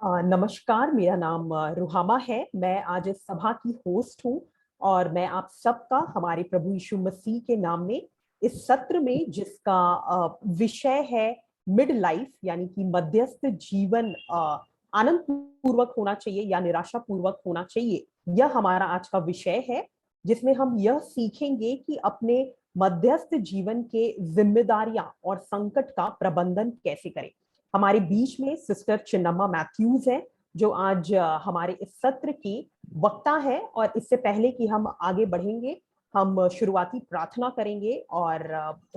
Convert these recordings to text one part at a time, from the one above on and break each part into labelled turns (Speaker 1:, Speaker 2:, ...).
Speaker 1: नमस्कार, मेरा नाम रुहामा है। मैं आज इस सभा की होस्ट हूँ और मैं आप सबका हमारे प्रभु यीशु मसीह के नाम में इस सत्र में जिसका विषय है मिड लाइफ यानी कि मध्यस्थ जीवन आनंद पूर्वक होना चाहिए या निराशा पूर्वक होना चाहिए, यह हमारा आज का विषय है, जिसमें हम यह सीखेंगे कि अपने मध्यस्थ जीवन के जिम्मेदारियां और संकट का प्रबंधन कैसे करें। हमारे बीच में सिस्टर चिन्नम्मा मैथ्यूज है, जो आज हमारे इस सत्र की वक्ता है। और इससे पहले कि हम आगे बढ़ेंगे, हम शुरुआती प्रार्थना करेंगे और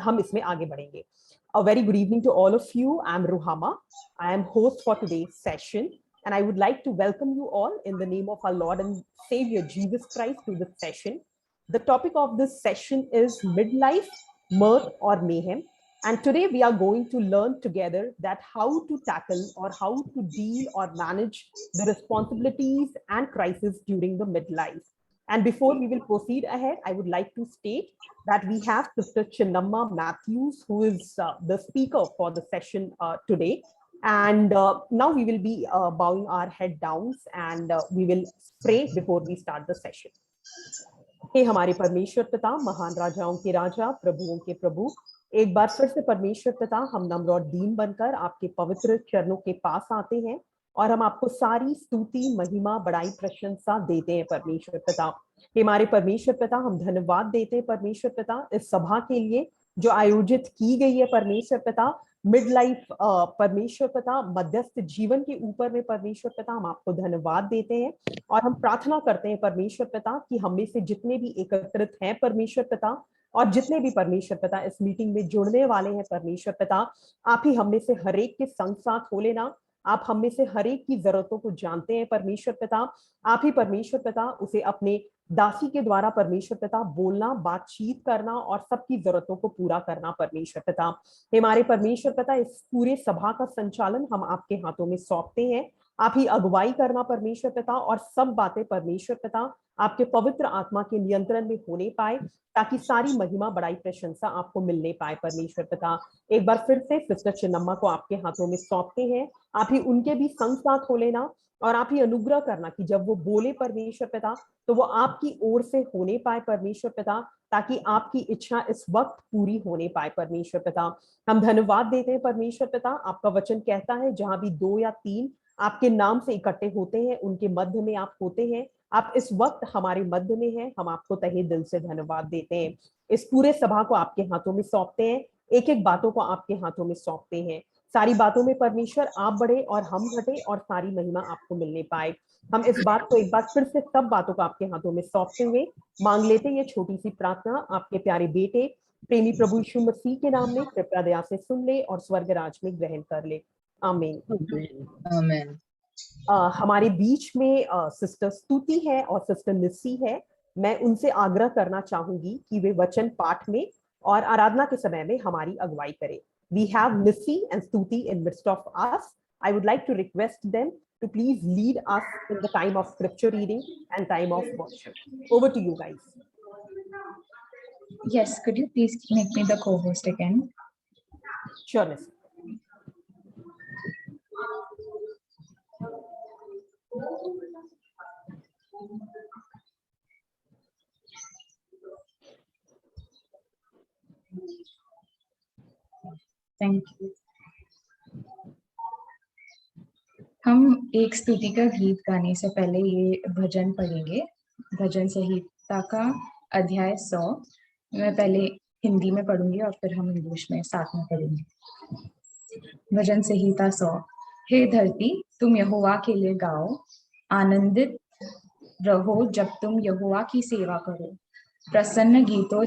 Speaker 1: हम इसमें आगे बढ़ेंगे। A very good evening to all of you. I'm Ruhama. I am host for today's session, and I would like to welcome you all in the name of our Lord and Savior Jesus Christ to this session. The topic of this session is midlife, mirth or mayhem. And today we are going to learn together that how to tackle or how to deal or manage the responsibilities and crises during the midlife. And before we will proceed ahead, I would like to state that we have Sister Chinnamma Matthews, who is the speaker for the session today. And now we will be bowing our head down and we will pray before we start the session. हे हमारे परमेश्वर पिता, महान राजाओं के राजा, प्रभुओं के प्रभु, एक बार फिर से परमेश्वर पिता, हम नम्र और दीन बनकर आपके पवित्र चरणों के पास आते हैं और हम आपको सारी स्तुति, महिमा, बड़ाई, प्रशंसा देते हैं परमेश्वर पिता। हमारे परमेश्वर पिता, हम धन्यवाद देते हैं परमेश्वर पिता इस सभा के लिए जो आयोजित की गई है परमेश्वर पिता, मिड लाइफ परमेश्वर पिता, मध्यस्थ जीवन के ऊपर में परमेश्वर पिता, हम आपको धन्यवाद देते हैं और हम प्रार्थना करते हैं परमेश्वर पिता कि हम में से जितने भी एकत्रित हैं परमेश्वर पिता और जितने भी परमेश्वर पिता इस मीटिंग में जुड़ने वाले हैं परमेश्वर पिता, आप ही हम में से हर एक के संग साथ हो लेना। आप हम में से हर एक की जरूरतों को जानते हैं परमेश्वर पिता। आप ही परमेश्वर पिता उसे अपने दासी के द्वारा परमेश्वर पिता बोलना, बातचीत करना और सबकी जरूरतों को पूरा करना परमेश्वर पिता। हमारे परमेश्वर पिता, इस पूरे सभा का संचालन हम आपके हाथों में सौंपते हैं। आप ही अगुवाई करना परमेश्वर पिता और सब बातें परमेश्वर पिता आपके पवित्र आत्मा के नियंत्रण में होने पाए, ताकि सारी महिमा, बड़ाई, प्रशंसा आपको मिलने पाए परमेश्वर पिता। एक बार फिर से सिस्टर चिन्नम्मा को आपके हाथों में सौंपते हैं। आप ही उनके भी संग साथ हो लेना और आप ही अनुग्रह करना कि जब वो बोले परमेश्वर पिता तो वो आपकी ओर से होने पाए परमेश्वर पिता, ताकि आपकी इच्छा इस वक्त पूरी होने पाए परमेश्वर पिता। हम धन्यवाद देते हैं परमेश्वर पिता। आपका वचन कहता है जहां भी 2 या 3 आपके नाम से इकट्ठे होते हैं, उनके मध्य में आप होते हैं। आप इस वक्त हमारे मध्य में हैं। हम आपको तहे दिल से धन्यवाद देते हैं। इस पूरे सभा को आपके हाथों में सौंपते हैं, एक एक बातों को आपके हाथों में सौंपते हैं। सारी बातों में परमेश्वर आप बढ़े और हम घटे और सारी महिमा आपको मिलने पाए। हम इस बात को एक बार फिर से सब बातों को आपके हाथों में सौंपते हुए मांग लेते हैं। ये छोटी सी प्रार्थना आपके प्यारे बेटे प्रेमी प्रभु यीशु मसीह के नाम में कृपया दया से सुन ले और स्वर्ग राज में ग्रहण कर ले। आमीन।
Speaker 2: आमीन।
Speaker 1: हमारे बीच में सिस्टर स्तुति है और सिस्टर निस्सी है। मैं उनसे आग्रह करना चाहूंगी कि वे वचन पाठ में और आराधना के समय में हमारी अगुवाई करें। We have Nissy and Stuti in midst of us. I would like to request them to please lead us in the time of scripture reading and time of worship. Over to you guys.
Speaker 2: Yes, could you please make me the co-host again?
Speaker 1: Sure, Nissy.
Speaker 2: Thank you. हम एक स्तुति का गीत गाने से पहले ये भजन पढ़ेंगे। भजन संहिता का अध्याय 100 मैं पहले हिंदी में पढ़ूंगी और फिर हम इंग्लिश में साथ में पढ़ेंगे। भजन संहिता 100। हे धरती, तुम यहोवा के लिए गाओ, आनंदित रहो जब तुम यहोवा की सेवा करो। प्रसन्न गीतों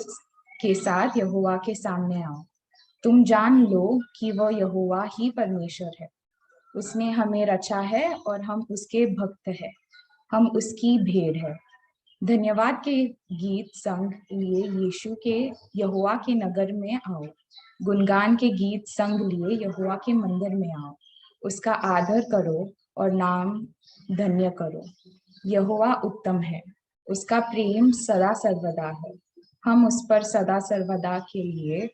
Speaker 2: के साथ यहोवा के सामने आओ। तुम जान लो कि वह यहोवा ही परमेश्वर है। उसने हमें रचा है और हम उसके भक्त हैं। हम उसकी भेड़ है। धन्यवाद के गीत संग लिए यीशु के यहोवा के नगर में आओ। गुणगान के गीत संग लिए यहोवा के मंदिर में आओ। उसका आदर करो और नाम धन्य करो। यहोवा उत्तम है, उसका प्रेम सदा सर्वदा है। हम उस पर सदा सर्वदा के लिए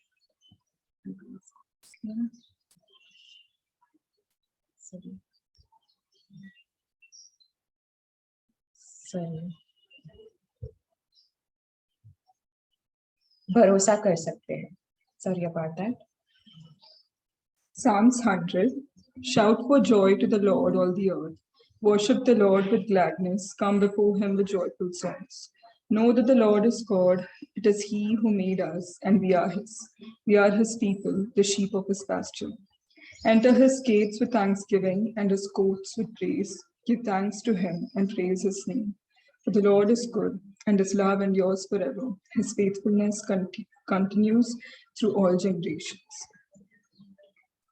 Speaker 2: सॉरी, भरोसा कर सकते हैं. Sorry about that.
Speaker 3: Psalms 100. Shout for joy to the Lord, all the earth. Worship the Lord with gladness. Come before him with joyful songs. Know that the Lord is God. It is he who made us, and we are his. We are his people, the sheep of his pasture. Enter his gates with thanksgiving and his courts with praise. Give thanks to him and praise his name. For the Lord is good, and his love endures forever. His faithfulness continues through all generations.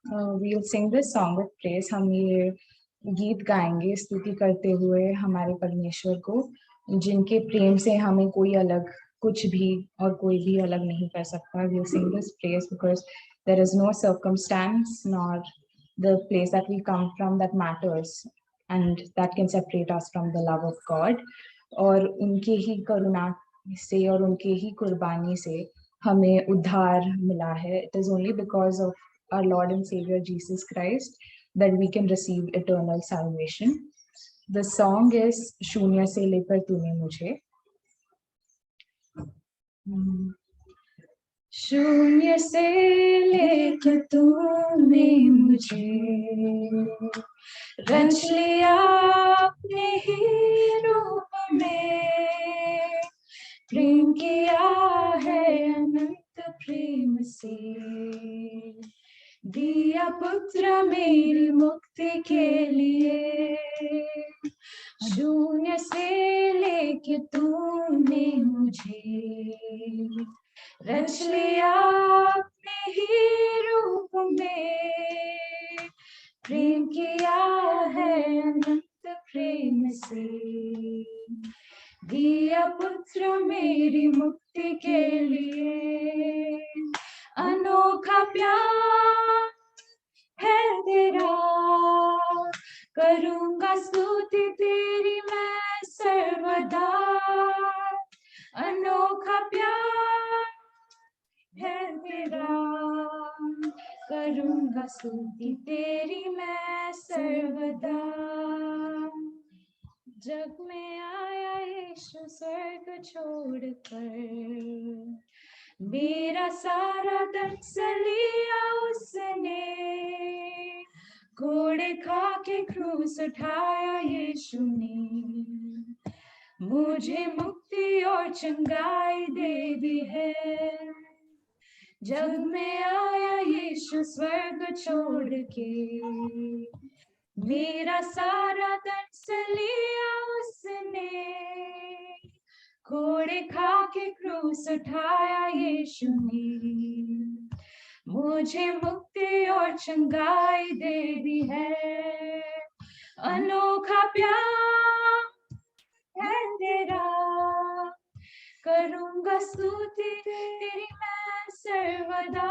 Speaker 2: We'll sing this song with praise. हम ये गीत गाएंगे स्तुति करते हुए हमारे परमेश्वर को, जिनके प्रेम से हमें कोई अलग कुछ भी और कोई भी अलग नहीं कर सकता. We'll sing this praise because there is no circumstance nor the place that we come from that matters and that can separate us from the love of God. और उनके ही करुणा से और उनके ही कुर्बानी से हमें उद्धार मिला है. It is only because of our Lord and Savior Jesus Christ that we can receive eternal salvation. The song is शून्य से लेकर तूने मुझे. शून्य से लेकर तूने मुझे रच लिया अपने ही रूप में, प्रेम किया है अनंत प्रेम से, दिया पुत्र मेरी मुक्ति के लिए. शून्य से लेके तूने मुझे रच लिया अपने ही रूप में, प्रेम किया है अनंत प्रेम से, दिया पुत्र मेरी मुक्ति के लिए. अनोखा प्यार है तेरा, करूंगा स्तुति तेरी मैं सर्वदा. अनोखा प्यार है तेरा, करूंगा स्तुति तेरी मैं सर्वदा. जग में आया यीशु स्वर्ग छोड़कर, मेरा सारा दर्द लिया उसने, घोड़े खा के क्रूस उठाया यीशु ने, मुझे मुक्ति और चंगाई दे दी है. जग में आया यीशु स्वर्ग छोड़ के, मेरा सारा दर्द लिया उसने, घोड़े खा के क्रूस उठाया यीशु ने, मुझे मुक्ति और चंगाई दे दी है. अनोखा प्यार है तेरा, करूंगा स्तुति तेरी मैं सर्वदा.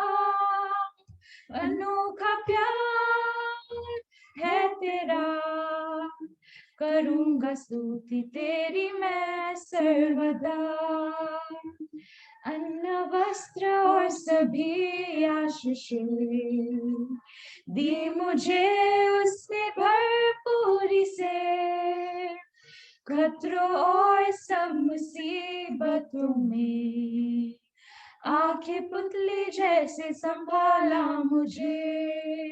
Speaker 2: अनोखा प्यार है तेरा, करूंगा स्तुति तेरी मैं सर्वदा. अन्न वस्त्र और सभी आशीषें दी मुझे उसने भरपूरी से, खतरों और सब मुसीबतों में आंखें पुतली जैसे संभाला मुझे.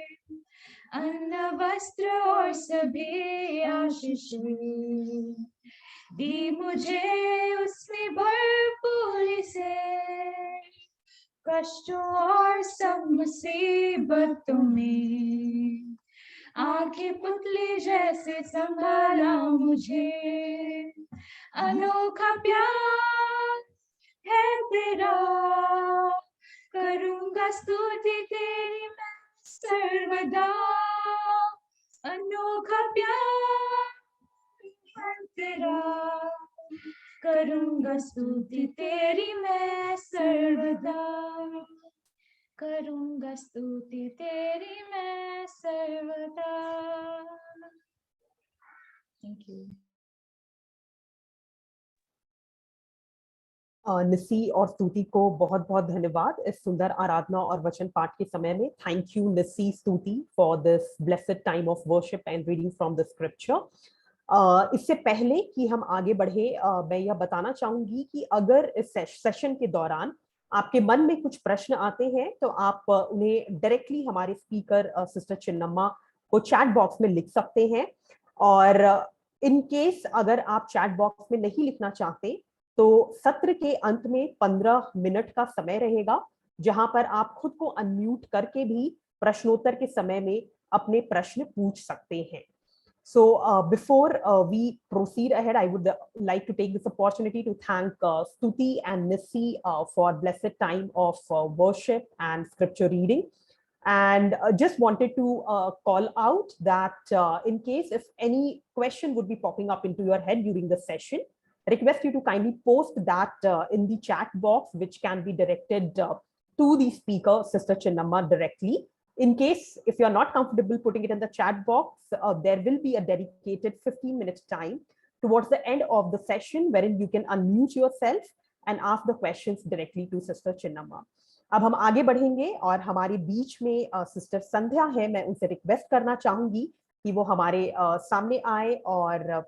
Speaker 2: अन्न वस्त्र और सभी आशीषें दी मुझे उसने भरपूरी से, कष्टों और सब मुसीबतों में आंखें पुतली जैसे संभाला मुझे. अनोखा प्यार है तेरा, करूंगा स्तुति तेरी मैं सर्वदा. अनोखा प्यार है तेरा, करूंगा स्तुति तेरी मैं सर्वदा. करूंगा स्तुति तेरी मैं सर्वदा. Thank you.
Speaker 1: निसी और स्तुति को बहुत बहुत धन्यवाद इस सुंदर आराधना और वचन पाठ के समय में. थैंक यू निसी, स्तुति, for this blessed time of worship and reading from the scripture. इससे पहले कि हम आगे बढ़े, मैं यह बताना चाहूंगी कि अगर इस सेशन के दौरान आपके मन में कुछ प्रश्न आते हैं तो आप उन्हें डायरेक्टली हमारे स्पीकर सिस्टर चिन्नम्मा को चैट बॉक्स में लिख सकते हैं। और इन केस अगर आप चैट बॉक्स में नहीं लिखना चाहते तो सत्र के अंत में 15 मिनट का समय रहेगा, जहां पर आप खुद को अनम्यूट करके भी प्रश्नोत्तर के समय में अपने प्रश्न पूछ सकते हैं। So before we proceed ahead, I would like to take this opportunity to thank Stuti and Nissy for blessed time of worship and scripture reading. And just wanted to call out that in case if any question would be popping up into your head during the session, request you to kindly post that in the chat box, which can be directed to the speaker, Sister Chinnamma, directly. In case if you are not comfortable putting it in the chat box, there will be a dedicated 15-minute time towards the end of the session wherein you can unmute yourself and ask the questions directly to Sister Chinnamma. अब हम आगे बढ़ेंगे और हमारे बीच में sister संध्या है। मैं उनसे रिक्वेस्ट करना चाहूंगी कि वो हमारे सामने आए और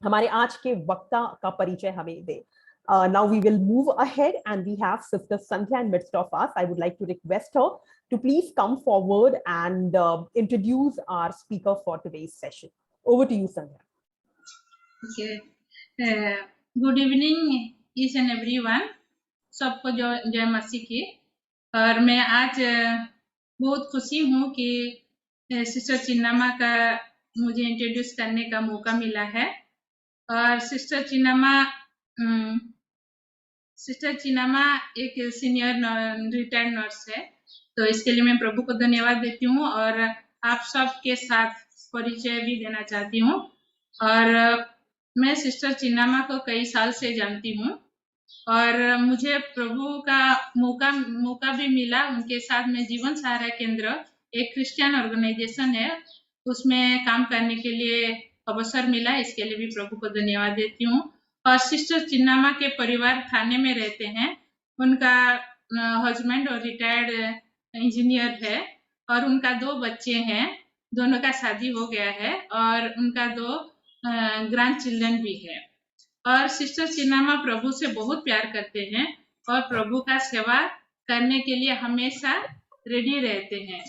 Speaker 1: हमारे आज के वक्ता का परिचय हमें दे। Now we will move ahead and we have Sister Sandhya in midst of us. I would like to request her to please come forward and introduce our speaker for today's session. Over to you, Sandhya.
Speaker 4: Okay. Good evening, each and everyone. सबको जय मसीह की। और मैं आज बहुत खुशी हूँ कि सिस्टर चिन्नम्मा का मुझे इंट्रोड्यूस करने का मौका मिला है। और सिस्टर चिन्नम्मा एक सीनियर रिटायर्ड नर्स है, तो इसके लिए मैं प्रभु को धन्यवाद देती हूँ और आप सब के साथ परिचय भी देना चाहती हूँ। और मैं सिस्टर चिन्नम्मा को कई साल से जानती हूँ और मुझे प्रभु का मौका भी मिला। उनके साथ में जीवन सहारा केंद्र एक क्रिश्चियन ऑर्गेनाइजेशन है, उसमें काम करने के लिए अवसर मिला। इसके लिए भी प्रभु को धन्यवाद देती हूँ। और सिस्टर चिन्नम्मा के परिवार थाने में रहते हैं। उनका हस्बैंड और रिटायर्ड इंजीनियर है और उनका 2 बच्चे हैं, दोनों का शादी हो गया है और उनका 2 ग्रैंड चिल्ड्रन भी है। और सिस्टर चिन्नम्मा प्रभु से बहुत प्यार करते हैं और प्रभु का सेवा करने के लिए हमेशा रेडी रहते हैं।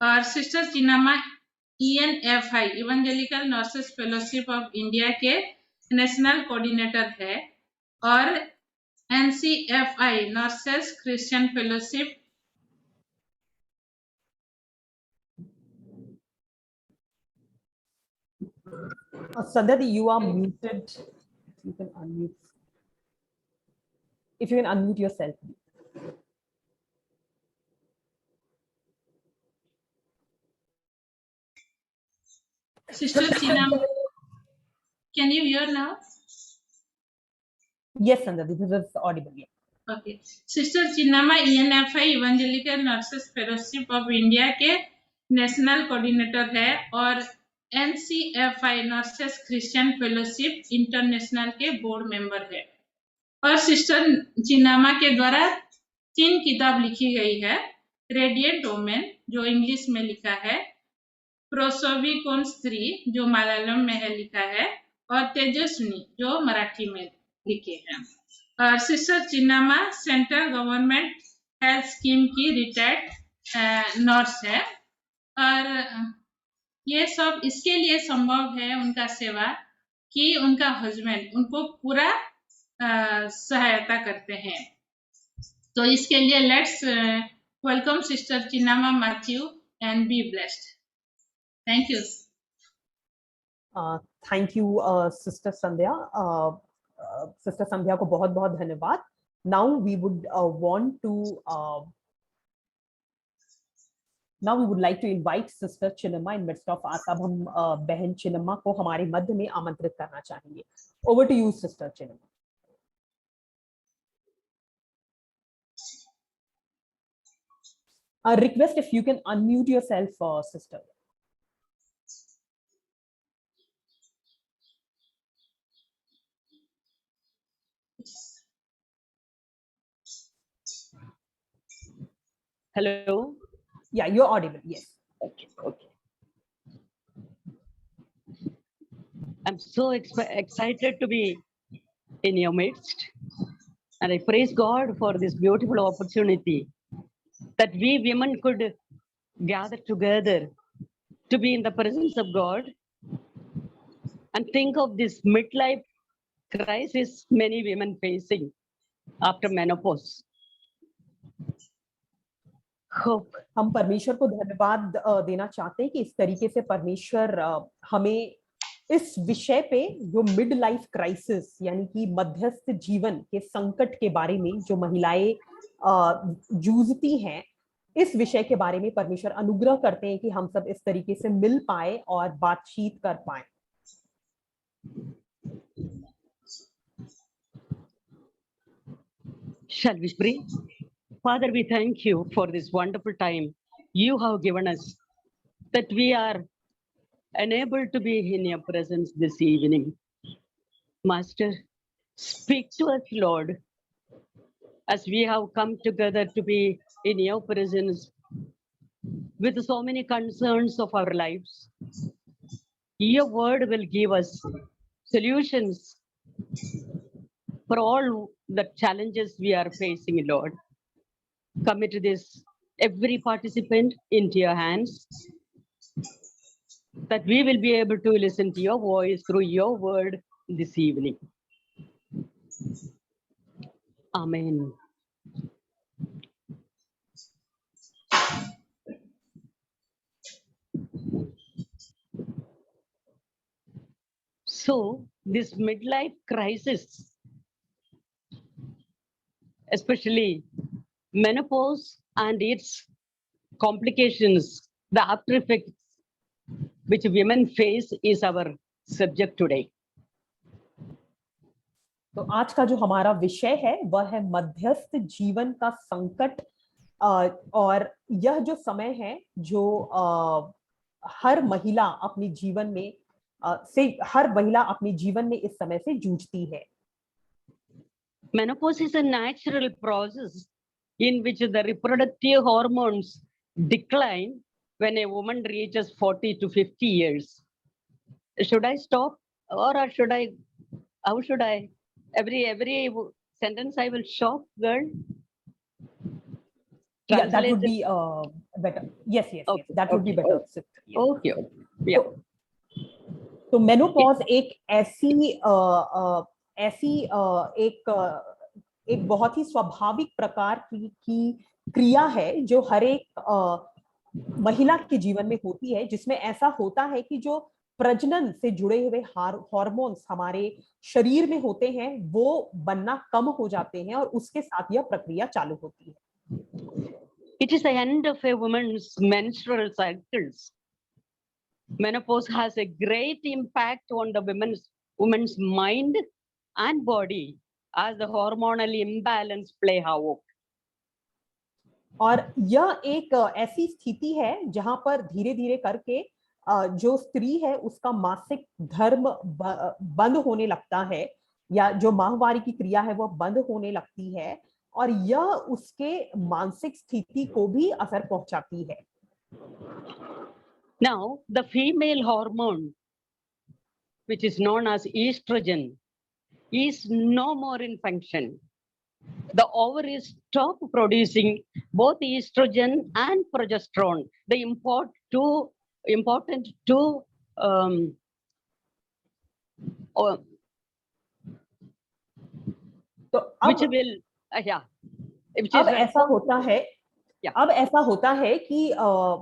Speaker 4: और sister Chinnamma ENFI evangelical nurses fellowship of India के नेशनल कोऑर्डिनेटर है और NCFI nurses Christian fellowship
Speaker 1: Sandhya, you are muted. You can unmute. If you can unmute yourself.
Speaker 4: Sister Chinnamma, can you hear now?
Speaker 1: Yes, Sandhya, this is audible. Yeah.
Speaker 4: Okay. Sister Chinnamma ENFI evangelical nurses fellowship of India के national coordinator है और NCFI nurses Christian fellowship international के board member है। और sister Chinnamma के द्वारा 3 किताब लिखी गई है। रेडिएंट वोमेन जो इंग्लिश में लिखा है, प्रोसोवी कौन स्त्री जो मलयालम में है लिखा है, और तेजस्विनी जो मराठी में लिखे हैं। और sister Chinnamma central government health scheme की रिटायर्ड नर्स है और ये सब इसके लिए संभव है उनका सेवा कि उनका हस्बैंड उनको पूरा सहायता करते हैं। तो इसके लिए let's welcome sister Chinnamma Mathew and be blessed. Thank you.
Speaker 1: Thank you sister Sandhya. Sister Sandhya को बहुत बहुत धन्यवाद। Now we would like to invite sister Chinnamma in midst of us. अब हम बहन चिन्नम्मा को हमारे मध्य में आमंत्रित करना चाहेंगे। Over to you sister Chinnamma. Request if you can unmute yourself, sister.
Speaker 5: Hello.
Speaker 1: Yeah, you're audible. Yes.
Speaker 5: Okay. I'm so excited to be in your midst. And I praise God for this beautiful opportunity that we women could gather together to be in the presence of God and think of this midlife crisis many women facing after menopause. Hope.
Speaker 1: हम परमेश्वर को धन्यवाद देना चाहते हैं कि इस तरीके से परमेश्वर हमें इस विषय पे जो मिड लाइफ क्राइसिस यानी कि मध्यस्थ जीवन के संकट के बारे में जो महिलाएं जूझती हैं, इस विषय के बारे में परमेश्वर अनुग्रह करते हैं कि हम सब इस तरीके से मिल पाए और बातचीत कर पाए।
Speaker 5: Shall we pray? Father, we thank you for this wonderful time you have given us, that we are enabled to be in your presence this evening. Master, speak to us, Lord, as we have come together to be in your presence with so many concerns of our lives. Your word will give us solutions for all the challenges we are facing, Lord. Commit this, every participant, into your hands, that we will be able to listen to your voice through your word this evening. Amen. So, this midlife crisis, especially menopause and its complications, the after effects which women face, is our subject today.
Speaker 1: तो आज का जो हमारा विषय है वह है मध्यस्थ जीवन का संकट, और यह जो समय है जो हर महिला अपने जीवन में इस समय से जूझती है।
Speaker 5: Menopause is a natural process in which the reproductive hormones decline when a woman reaches 40 to 50 years. Should I stop, or how should I? Every sentence I will stop, girl?
Speaker 1: Yeah, that would be better. Yes, okay, yes, that would be better.
Speaker 5: Okay. Yeah.
Speaker 1: तो menopause एक एक बहुत ही स्वाभाविक प्रकार की क्रिया है जो हर एक महिला के जीवन में होती है, जिसमें ऐसा होता है कि जो प्रजनन से जुड़े हुए हार्मोन्स हमारे शरीर में होते हैं वो बनना कम हो जाते हैं और उसके साथ यह प्रक्रिया चालू होती है।
Speaker 5: It is the end of a woman's menstrual cycles. Menopause has a great impact on the woman's mind and body as the hormonal imbalance play havoc.
Speaker 1: और यह एक ऐसी स्थिति है जहां पर धीरे धीरे करके जो स्त्री है उसका मासिक धर्म बंद होने लगता है, या जो माहवारी की क्रिया है वह बंद होने लगती है, और यह उसके मानसिक स्थिति को भी असर पहुंचाती है।
Speaker 5: Now, the female hormone, which is known as estrogen, is no more in function. The ovaries stop producing both estrogen and progesterone, the important two
Speaker 1: अब ऐसा होता है कि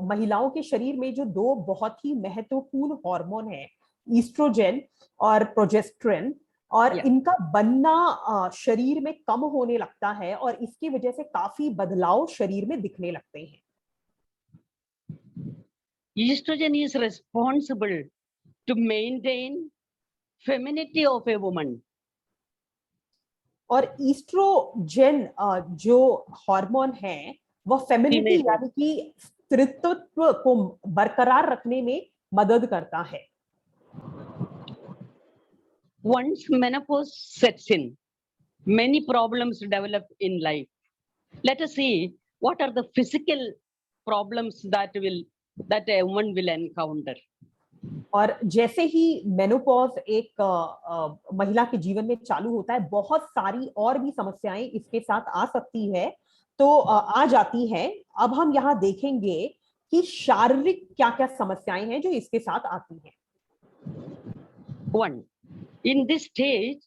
Speaker 1: महिलाओं के शरीर में जो दो बहुत ही महत्वपूर्ण हार्मोन है, ईस्ट्रोजन और प्रोजेस्टेरोन, और इनका बनना शरीर में कम होने लगता है और इसकी वजह से काफी बदलाव शरीर में दिखने लगते हैं।
Speaker 5: Estrogen is responsible to maintain femininity of a woman.
Speaker 1: और ईस्ट्रोजन जो हार्मोन है वह फेमिनिटी यानी कि स्त्रीत्व को बरकरार रखने में मदद करता है।
Speaker 5: Once menopause sets in, many problems develop in life. Let us see what are the physical problems that a woman will encounter.
Speaker 1: और जैसे ही मेनोपॉज एक महिला के जीवन में चालू होता है, बहुत सारी और भी समस्याएं इसके साथ आ सकती है, तो आ जाती हैं। अब हम यहाँ देखेंगे कि शारीरिक क्या-क्या समस्याएं हैं जो इसके साथ आती हैं।
Speaker 5: 1. In this stage,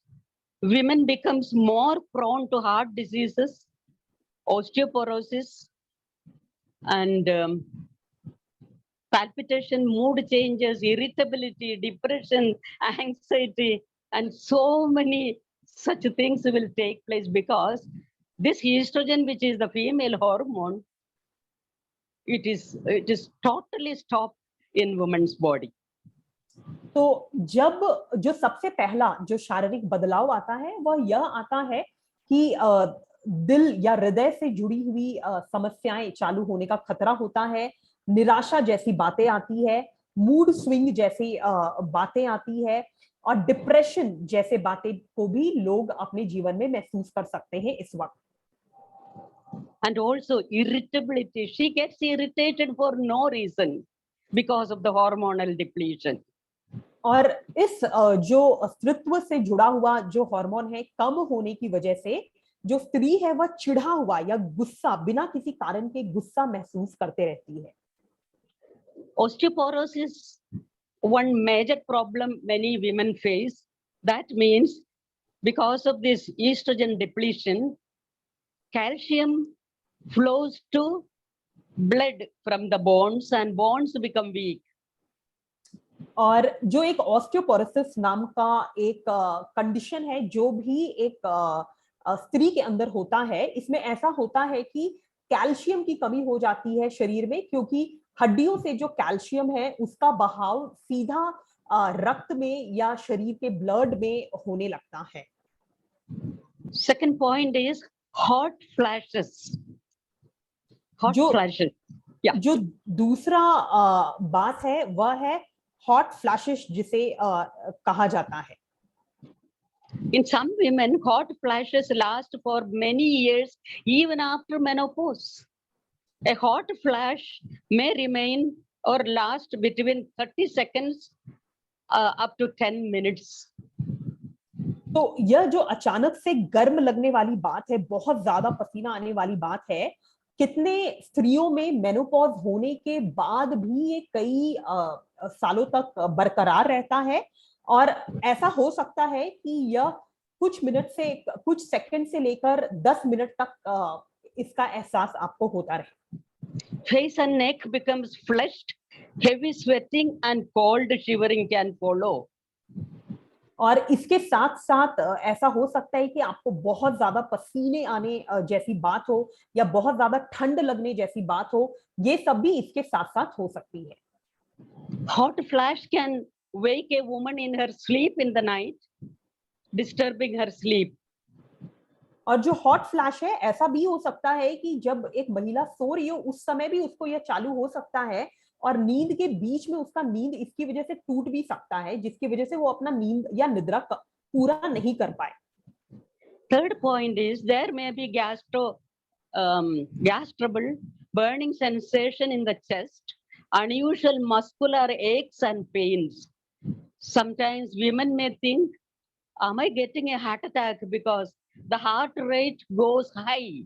Speaker 5: women becomes more prone to heart diseases, osteoporosis, and palpitation, mood changes, irritability, depression, anxiety, and so many such things will take place because this estrogen, which is the female hormone, it is totally stopped in woman's body.
Speaker 1: तो जब जो सबसे पहला जो शारीरिक बदलाव आता है वह यह आता है कि दिल या हृदय से जुड़ी हुई समस्याएं चालू होने का खतरा होता है, निराशा जैसी बातें आती है, मूड स्विंग जैसी बातें आती है, और डिप्रेशन जैसे बातें को भी लोग अपने जीवन में महसूस कर सकते हैं इस वक्त।
Speaker 5: And also irritability. She gets irritated for no reason because of the hormonal depletion.
Speaker 1: और इस जो स्त्रीत्व से जुड़ा हुआ जो हार्मोन है कम होने की वजह से जो स्त्री है वह चिढ़ा हुआ या गुस्सा, बिना किसी कारण के गुस्सा महसूस करते रहती है।
Speaker 5: Osteoporosis, one major problem many women face. That means because of this estrogen depletion, calcium flows to blood from the bones and bones become weak.
Speaker 1: और जो एक ऑस्टियोपोरोसिस नाम का एक कंडीशन है जो भी एक स्त्री के अंदर होता है, इसमें ऐसा होता है कि कैल्शियम की कमी हो जाती है शरीर में, क्योंकि हड्डियों से जो कैल्शियम है उसका बहाव सीधा रक्त में या शरीर के ब्लड में होने लगता है।
Speaker 5: Second point is hot flashes. Hot flashes. Yeah.
Speaker 1: जो दूसरा बात है वह है हॉट फ्लैशेस, जिसे कहा जाता है।
Speaker 5: In some women, hot flashes last for many years, even after menopause. A hot flash may remain or last between 30 seconds up to 10 minutes.
Speaker 1: तो यह जो अचानक से गर्म लगने वाली बात है, बहुत ज्यादा पसीना आने वाली बात है, कितने स्त्रियों में मेनोपॉज होने के बाद भी ये कई सालों तक बरकरार रहता है, और ऐसा हो सकता है कि यह कुछ मिनट से कुछ सेकंड से लेकर 10 मिनट तक इसका एहसास आपको होता रहे।
Speaker 5: Face and neck becomes flushed, heavy sweating and cold shivering can follow.
Speaker 1: और इसके साथ साथ ऐसा हो सकता है कि आपको बहुत ज्यादा पसीने आने जैसी बात हो या बहुत ज्यादा ठंड लगने जैसी बात हो, ये सब भी इसके साथ साथ हो सकती है।
Speaker 5: Hot flash can wake a woman in her sleep in the night, disturbing her sleep.
Speaker 1: और जो हॉट फ्लैश है, ऐसा भी हो सकता है कि जब एक महिला सो रही हो उस समय भी उसको यह चालू हो सकता है, और नींद के बीच में उसका नींद इसकी वजह से टूट भी सकता है, जिसकी वजह से वो अपना नींद या निद्रा पूरा नहीं कर पाए।
Speaker 5: Third point is there may be gas trouble, burning sensation in the chest, unusual muscular aches and pains. Sometimes women may think, am I getting a heart attack because the heart rate goes high?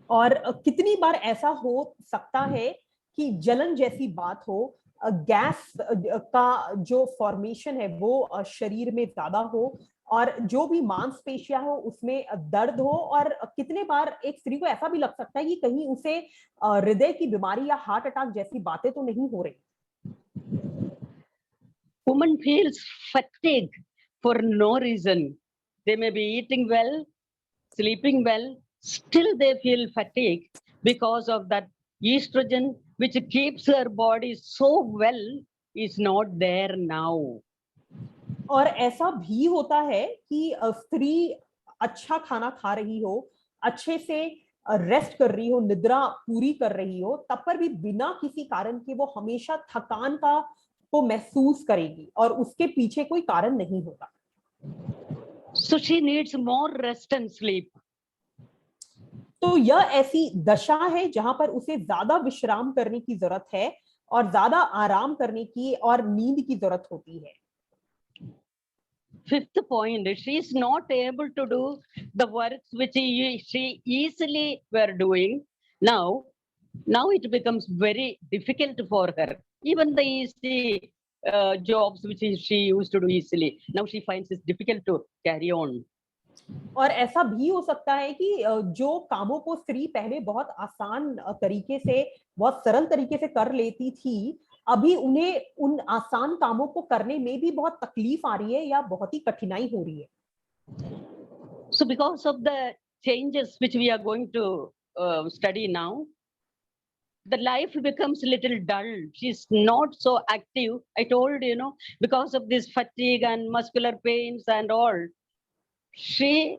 Speaker 1: और कितनी बार ऐसा हो सकता है कि जलन जैसी बात हो, गैस का जो फॉर्मेशन है वो शरीर में ज्यादा हो, और जो भी मांसपेशियां हो उसमें दर्द हो, और कितने बार एक स्त्री को ऐसा भी लग सकता है कि कहीं उसे हृदय की बीमारी या हार्ट अटैक जैसी बातें तो नहीं हो रही।
Speaker 5: Woman feels fatigue for no reason. They may be eating well, sleeping well, still they feel fatigue because of that estrogen which keeps her body so well is not there now.
Speaker 1: और ऐसा भी होता है कि स्त्री अच्छा खाना खा रही हो, अच्छे से रेस्ट कर रही हो, निद्रा पूरी कर रही हो, तब पर भी बिना किसी कारण के वो हमेशा थकान को महसूस करेगी, और उसके पीछे कोई कारण नहीं होगा।
Speaker 5: So she needs more rest and sleep.
Speaker 1: तो यह ऐसी दशा है जहां पर उसे ज्यादा विश्राम करने की जरूरत है और ज्यादा आराम करने की और नींद की जरूरत होती है।
Speaker 5: Fifth point, she is not able to do the works which she easily were doing. Now it becomes very difficult for her. Even the easy jobs which she used to do easily, now she finds it difficult to carry on.
Speaker 1: और ऐसा भी हो सकता है कि जो कामों को स्त्री पहले बहुत आसान तरीके से, बहुत सरल तरीके से कर लेती थी, अभी उन्हें उन आसान कामों को करने में भी बहुत तकलीफ आ रही है या बहुत ही कठिनाई हो रही है।
Speaker 5: So because of the changes which we are going to study now, the life becomes little dull. She's not so active. I told because of this fatigue and muscular pains and all, she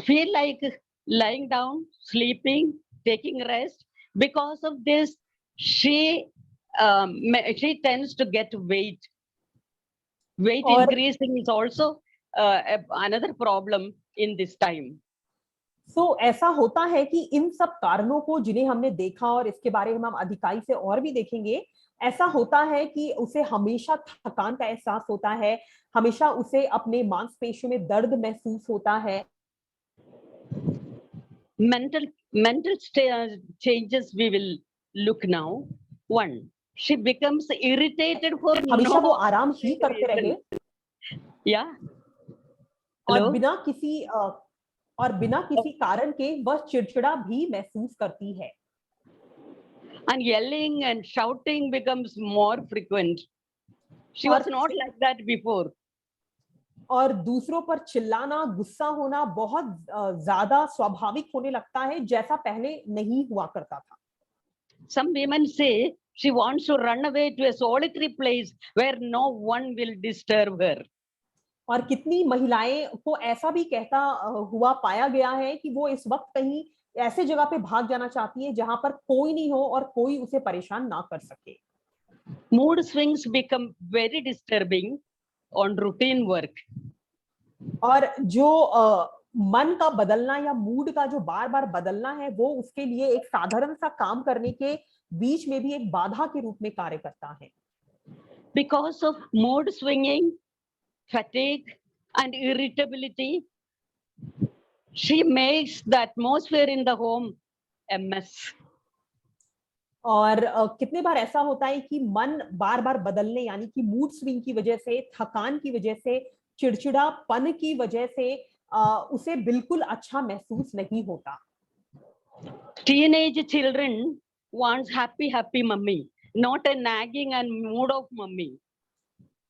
Speaker 5: feel like lying down, sleeping, taking rest. Because of this, she tends to get weight. Weight increasing is also another problem in this time.
Speaker 1: ऐसा होता है कि इन सब कारणों को जिन्हें हमने देखा और इसके बारे में हम अधिकाई से और भी देखेंगे, ऐसा होता है कि उसे हमेशा थकान का एहसास होता है, हमेशा उसे अपने मांसपेशियों में दर्द महसूस होता है।
Speaker 5: Mental changes we will look now. One, she becomes irritated for
Speaker 1: हमेशा वो आराम ही करते रहे।
Speaker 5: Yeah.
Speaker 1: और बिना किसी कारण के वह चिड़चिड़ा भी महसूस करती है।
Speaker 5: And yelling and shouting becomes more frequent. She was not like that before.
Speaker 1: और दूसरों पर चिल्लाना, गुस्सा होना बहुत ज्यादा स्वाभाविक होने लगता है, जैसा पहले नहीं हुआ करता था।
Speaker 5: Some women say she wants to run away to a solitary place where no one will disturb her.
Speaker 1: और कितनी महिलाएं को ऐसा भी कहता हुआ पाया गया है कि वो इस वक्त कहीं ऐसे जगह पे भाग जाना चाहती है जहां पर कोई नहीं हो और कोई उसे परेशान ना कर सके।
Speaker 5: Mood swings become very disturbing on routine work.
Speaker 1: और जो मन का बदलना या मूड का जो बार बार बदलना है, वो उसके लिए एक साधारण सा काम करने के बीच में भी एक बाधा के रूप में कार्य करता है।
Speaker 5: Because of mood swinging, fatigue and irritability, she makes the atmosphere in the home a mess.
Speaker 1: और कितने बार ऐसा होता है कि मन बार बार बदलने यानी कि मूड स्विंग की वजह से, थकान की वजह से, चिड़चिड़ापन की वजह से उसे बिल्कुल अच्छा महसूस नहीं होता।
Speaker 5: Teenage children wants happy mummy, not a nagging and mood of mummy.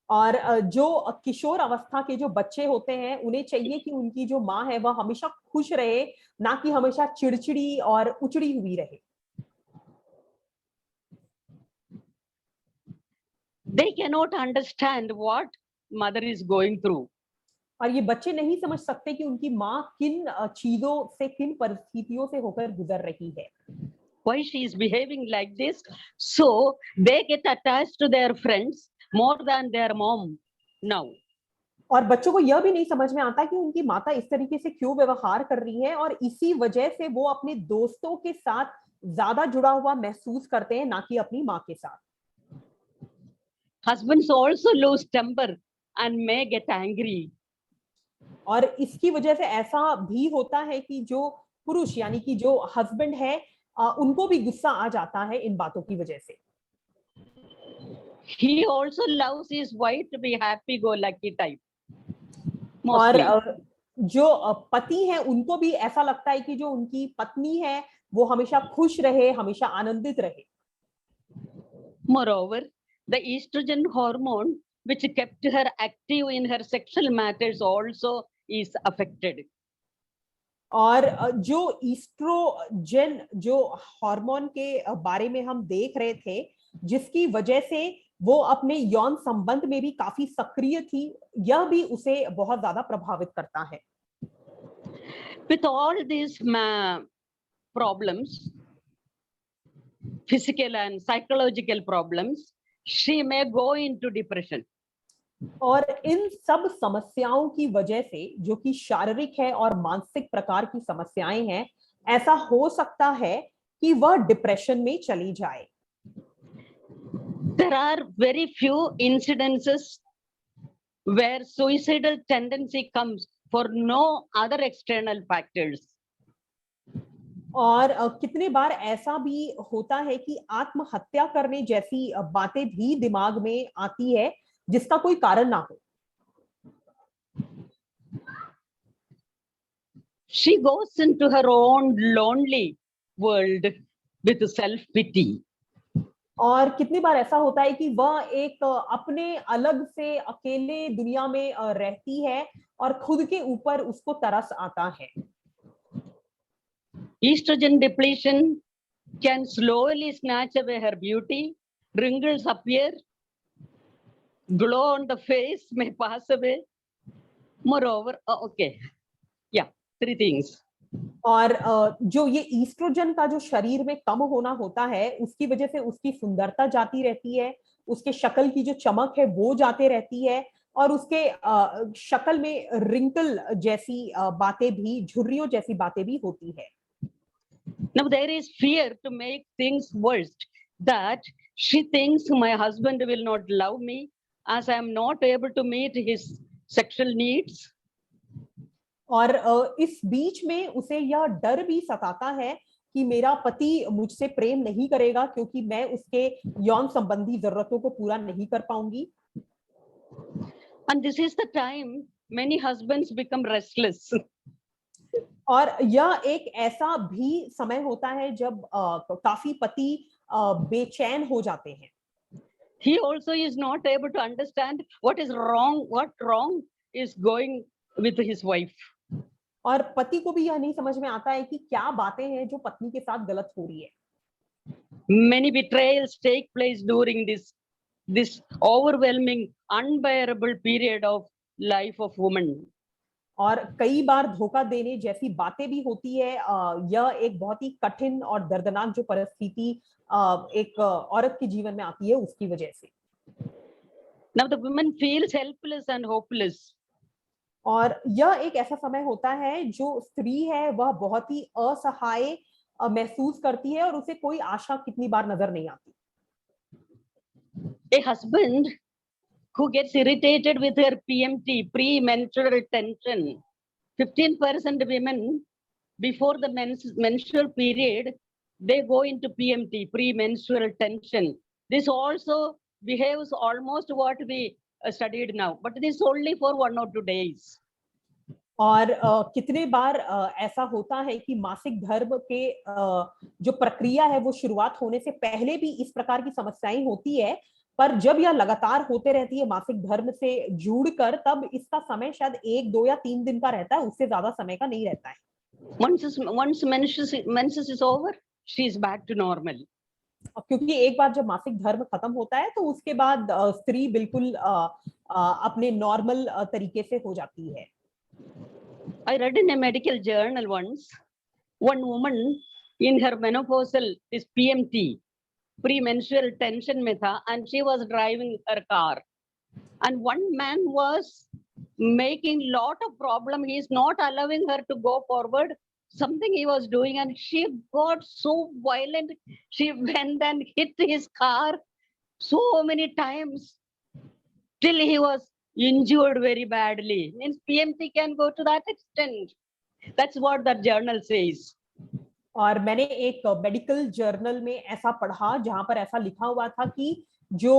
Speaker 1: और जो किशोर अवस्था के जो बच्चे होते हैं, उन्हें चाहिए कि उनकी जो माँ है वह हमेशा खुश रहे, ना कि हमेशा चिड़चिड़ी और उचड़ी हुई रहे।
Speaker 5: They cannot understand what mother is going through.
Speaker 1: और ये बच्चे नहीं समझ सकते कि उनकी माँ किन चीजों से, किन परिस्थितियों से होकर गुजर रही है।
Speaker 5: Why she is behaving like this? So they get attached to their friends more than their mom now.
Speaker 1: और बच्चों को यह भी नहीं समझ में आता कि उनकी माता इस तरीके से क्यों व्यवहार कर रही है, और इसी वजह से वो अपने दोस्तों के साथ ज्यादा जुड़ा हुआ महसूस करते हैं, ना कि अपनी माँ के साथ।
Speaker 5: Husbands also lose temper and may get angry.
Speaker 1: और इसकी वजह से ऐसा भी होता है कि जो पुरुष यानी कि जो हस्बैंड है, उनको भी गुस्सा आ जाता है इन बातों की वजह से।
Speaker 5: He also loves his wife to be happy-go-lucky type.
Speaker 1: और जो पति है, उनको भी ऐसा लगता है कि जो उनकी पत्नी है वो हमेशा खुश रहे, हमेशा आनंदित रहे।
Speaker 5: Moreover, the estrogen hormone, which kept her active in her sexual matters, also is affected.
Speaker 1: और जो ईस्ट्रोजन, जो हार्मोन के बारे में हम देख रहे थे, जिसकी वजह से वो अपने यौन संबंध में भी काफी सक्रिय थी, यह भी उसे बहुत ज्यादा प्रभावित करता है।
Speaker 5: With all these problems, physical and psychological problems, she may go into depression.
Speaker 1: और इन सब समस्याओं की वजह से, जो कि शारीरिक है और मानसिक प्रकार की समस्याएं हैं, ऐसा हो सकता है कि वह डिप्रेशन में चली जाए।
Speaker 5: there are very few incidences where suicidal tendency comes for no other external factors.
Speaker 1: और कितने बार ऐसा भी होता है कि आत्महत्या करने जैसी बातें भी दिमाग में आती है जिसका कोई कारण ना हो.
Speaker 5: She goes into her own lonely world with self-pity.
Speaker 1: और कितनी बार ऐसा होता है कि वह एक अपने अलग से अकेले दुनिया में रहती है और खुद के ऊपर उसको तरस आता है.
Speaker 5: Estrogen depletion can slowly snatch away her beauty, wrinkles appear, glow on the face may pass away. Moreover, okay, yeah, 3 things.
Speaker 1: और जो ये ईस्ट्रोजन का जो शरीर में कम होना होता है उसकी वजह से उसकी सुंदरता जाती रहती है, उसके शक्ल की जो चमक है वो जाते रहती है और उसके शक्ल में रिंकल जैसी बातें भी, झुर्रियों जैसी बातें भी होती है.
Speaker 5: Now there is fear to make things worse, that she thinks my husband will not love me as I am not able to meet his sexual needs.
Speaker 1: और इस बीच में उसे यह डर भी सताता है कि मेरा पति मुझसे प्रेम नहीं करेगा क्योंकि मैं उसके यौन संबंधी जरूरतों को पूरा नहीं कर पाऊंगी.
Speaker 5: And this is the time many husbands become restless.
Speaker 1: और यह एक ऐसा भी समय होता है जब काफी पति बेचैन हो जाते हैं.
Speaker 5: He also is not able to understand what wrong is going with his wife.
Speaker 1: और पति को भी यह नहीं समझ में आता है कि क्या बातें हैं जो पत्नी के साथ गलत हो रही है.
Speaker 5: Many betrayals take place during this overwhelming, unbearable period of life of woman.
Speaker 1: और कई बार धोखा देने जैसी बातें भी होती है. यह एक बहुत ही कठिन और दर्दनाक जो परिस्थिति एक औरत के जीवन में आती है उसकी वजह से.
Speaker 5: Now the woman feels helpless and hopeless.
Speaker 1: और यह एक ऐसा समय होता है जो स्त्री है वह बहुत ही असहाय महसूस करती है और उसे कोई आशा कितनी बार नजर नहीं आती.
Speaker 5: A husband who gets irritated with her PMT, premenstrual tension. 15% women before the menstrual period, they go into PMT, premenstrual tension. This also behaves almost what we studied now, but this is only for 1 or 2 days.
Speaker 1: और कितने बार ऐसा होता है कि मासिक धर्म के जो प्रक्रिया है वो शुरुआत होने से पहले भी इस प्रकार की समस्याएं होती है, पर जब यह लगातार होते रहती है मासिक धर्म से जुड़कर तब इसका समय शायद 1, 2 या 3 दिन का रहता है, उससे ज्यादा समय का नहीं रहता है.
Speaker 5: Once menses is over, she is back to normal.
Speaker 1: क्योंकि एक बार जब मासिक धर्म खत्म होता है तो उसके बाद स्त्री बिल्कुल अपने नॉर्मल तरीके से हो जाती है.
Speaker 5: I read in a medical journal once, one woman in her menopausal is PMT, premenstrual tension में था, and she was driving her car, and one man was making lot of problem. He is not allowing her to go forward. Something he was doing, and she got so violent. She went and hit his car so many times till he was injured very badly. Means PMT can go to that extent. That's what that journal says.
Speaker 1: और मैंने एक medical journal में ऐसा पढ़ा जहां पर ऐसा लिखा हुआ था कि जो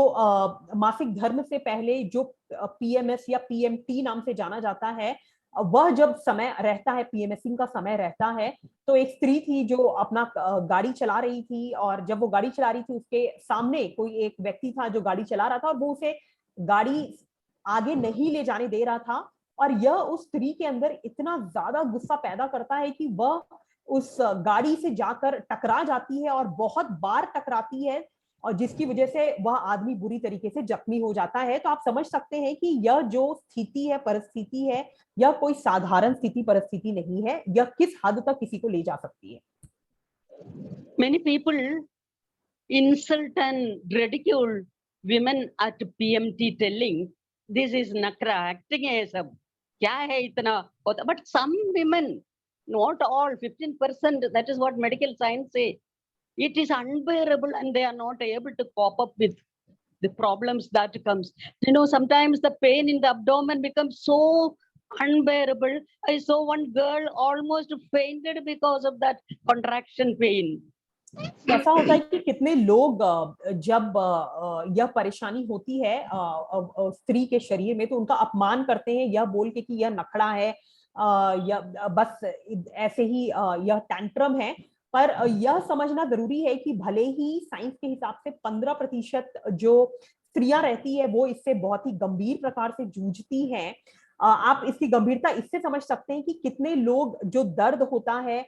Speaker 1: मासिक धर्म से पहले जो पीएमएस या पीएमटी नाम से जाना जाता है, वह जब समय रहता है, पीएमएसिंग का समय रहता है, तो एक स्त्री थी जो अपना गाड़ी चला रही थी और जब वो गाड़ी चला रही थी उसके सामने कोई एक व्यक्ति था जो गाड़ी चला रहा था और वो उसे गाड़ी आगे नहीं ले जाने दे रहा था और यह उस स्त्री के अंदर इतना ज्यादा गुस्सा पैदा करता है कि वह उस गाड़ी से जाकर टकरा जाती है और बहुत बार टकराती है और जिसकी वजह से वह आदमी बुरी तरीके से जख्मी हो जाता है. तो आप समझ सकते हैं कि यह जो स्थिति है, परिस्थिति है, यह कोई साधारण स्थिति परिस्थिति नहीं है. यह किस हद तक किसी को ले जा सकती है.
Speaker 5: Many people insult and ridicule women at PMT, telling this is nakra, acting है सब, क्या है इतना होता. But some women, not all, 15%, that is what medical science say. It is unbearable and they are not able to cope up with the problems that comes. Sometimes the pain in the abdomen becomes so unbearable. I saw one girl almost fainted because of that contraction pain.
Speaker 1: ऐसा होता है कि कितने लोग जब यह परेशानी होती है स्त्री के शरीर में, तो उनका अपमान करते हैं यह बोल के कि यह नखड़ा है, या बस ऐसे ही यह टैंट्रम है। पर यह समझना जरूरी है कि भले ही साइंस के हिसाब से 15% जो स्त्रियां रहती है वो इससे बहुत ही गंभीर प्रकार से जूझती हैं, आप इसकी गंभीरता इससे समझ सकते हैं कि कितने लोग जो दर्द होता है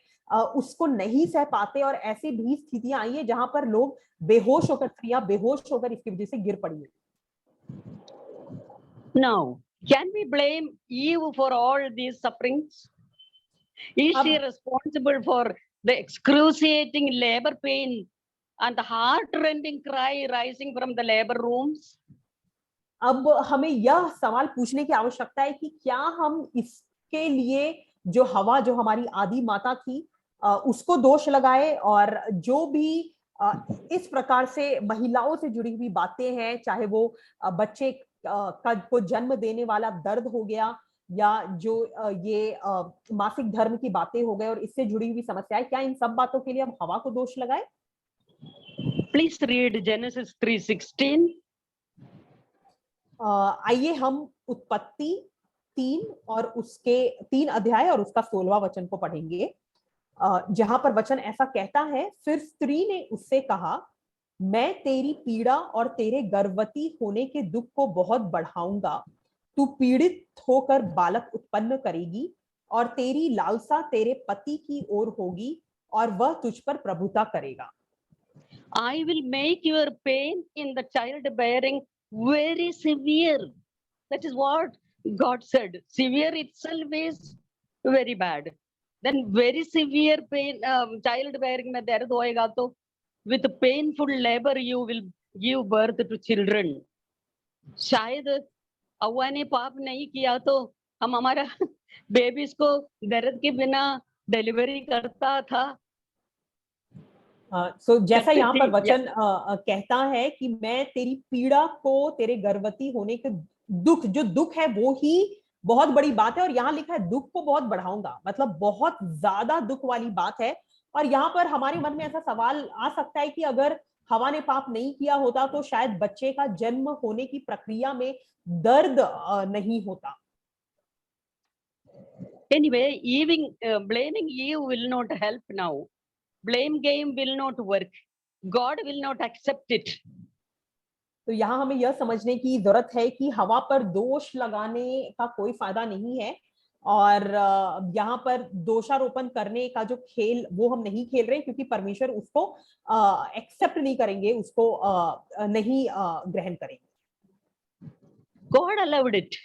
Speaker 1: उसको नहीं सह पाते, और ऐसी भी स्थितियां आई है जहां पर लोग बेहोश होकर, स्त्रियां बेहोश होकर इसकी वजह से गिर पड़ी है।
Speaker 5: Now, can we blame Eve for all these sufferings? Is she responsible for the excruciating labor pain and the heart-rending cry rising from the labor rooms?
Speaker 1: अब हमें यह सवाल पूछने की आवश्यकता है कि क्या हम इसके लिए जो हवा, जो हमारी आदि माता थी, उसको दोष लगाए, और जो भी इस प्रकार से महिलाओं से जुड़ी हुई बातें हैं, चाहे वो बच्चे को जन्म देने वाला दर्द हो गया, या जो ये मासिक धर्म की बातें हो गए और इससे जुड़ी हुई समस्याएं, क्या इन सब बातों के लिए हम हवा को दोष लगाए?
Speaker 5: Please read Genesis 3:16.
Speaker 1: आइए हम उत्पत्ति 3 अध्याय और उसका 16वां वचन को पढ़ेंगे, जहां पर वचन ऐसा कहता है, फिर स्त्री ने उससे कहा, मैं तेरी पीड़ा और तेरे गर्भवती होने के दुख को बहुत बढ़ाऊंगा। तू पीड़ित होकर बालक उत्पन्न करेगी और तेरी लालसा तेरे पति की ओर होगी और वह तुझ पर प्रभुता करेगा।
Speaker 5: I will make your pain in the childbearing very severe. That is what God said. Severe itself is very bad. Then very severe pain, childbearing में दर्द होएगा तो with painful labor you will give birth to children. शायद अव्वा ने पाप नहीं किया तो हम हमारा बेबीज को दर्द के बिना डिलीवरी करता था।
Speaker 1: जैसा यहाँ पर वचन कहता है कि मैं तेरी पीड़ा को, तेरे गर्भवती होने के दुख, जो दुख है वो ही बहुत बड़ी बात है, और यहाँ लिखा है दुख को बहुत बढ़ाऊंगा, मतलब बहुत ज्यादा दुख वाली बात है। और यहाँ पर हमारे मन में ऐसा सवाल आ सकता है कि अगर हवा ने पाप नहीं किया होता तो शायद बच्चे का जन्म होने की प्रक्रिया में दर्द नहीं होता।
Speaker 5: Anyway, even blaming Eve will not help now. Blame game will not work. God will not accept it.
Speaker 1: तो यहाँ हमें यह समझने की जरूरत है कि हवा पर दोष लगाने का कोई फायदा नहीं है, और यहाँ पर दोषारोपण करने का जो खेल वो हम नहीं खेल रहे, क्योंकि परमेश्वर उसको एक्सेप्ट नहीं करेंगे, उसको नहीं ग्रहण करेंगे।
Speaker 5: God allowed it.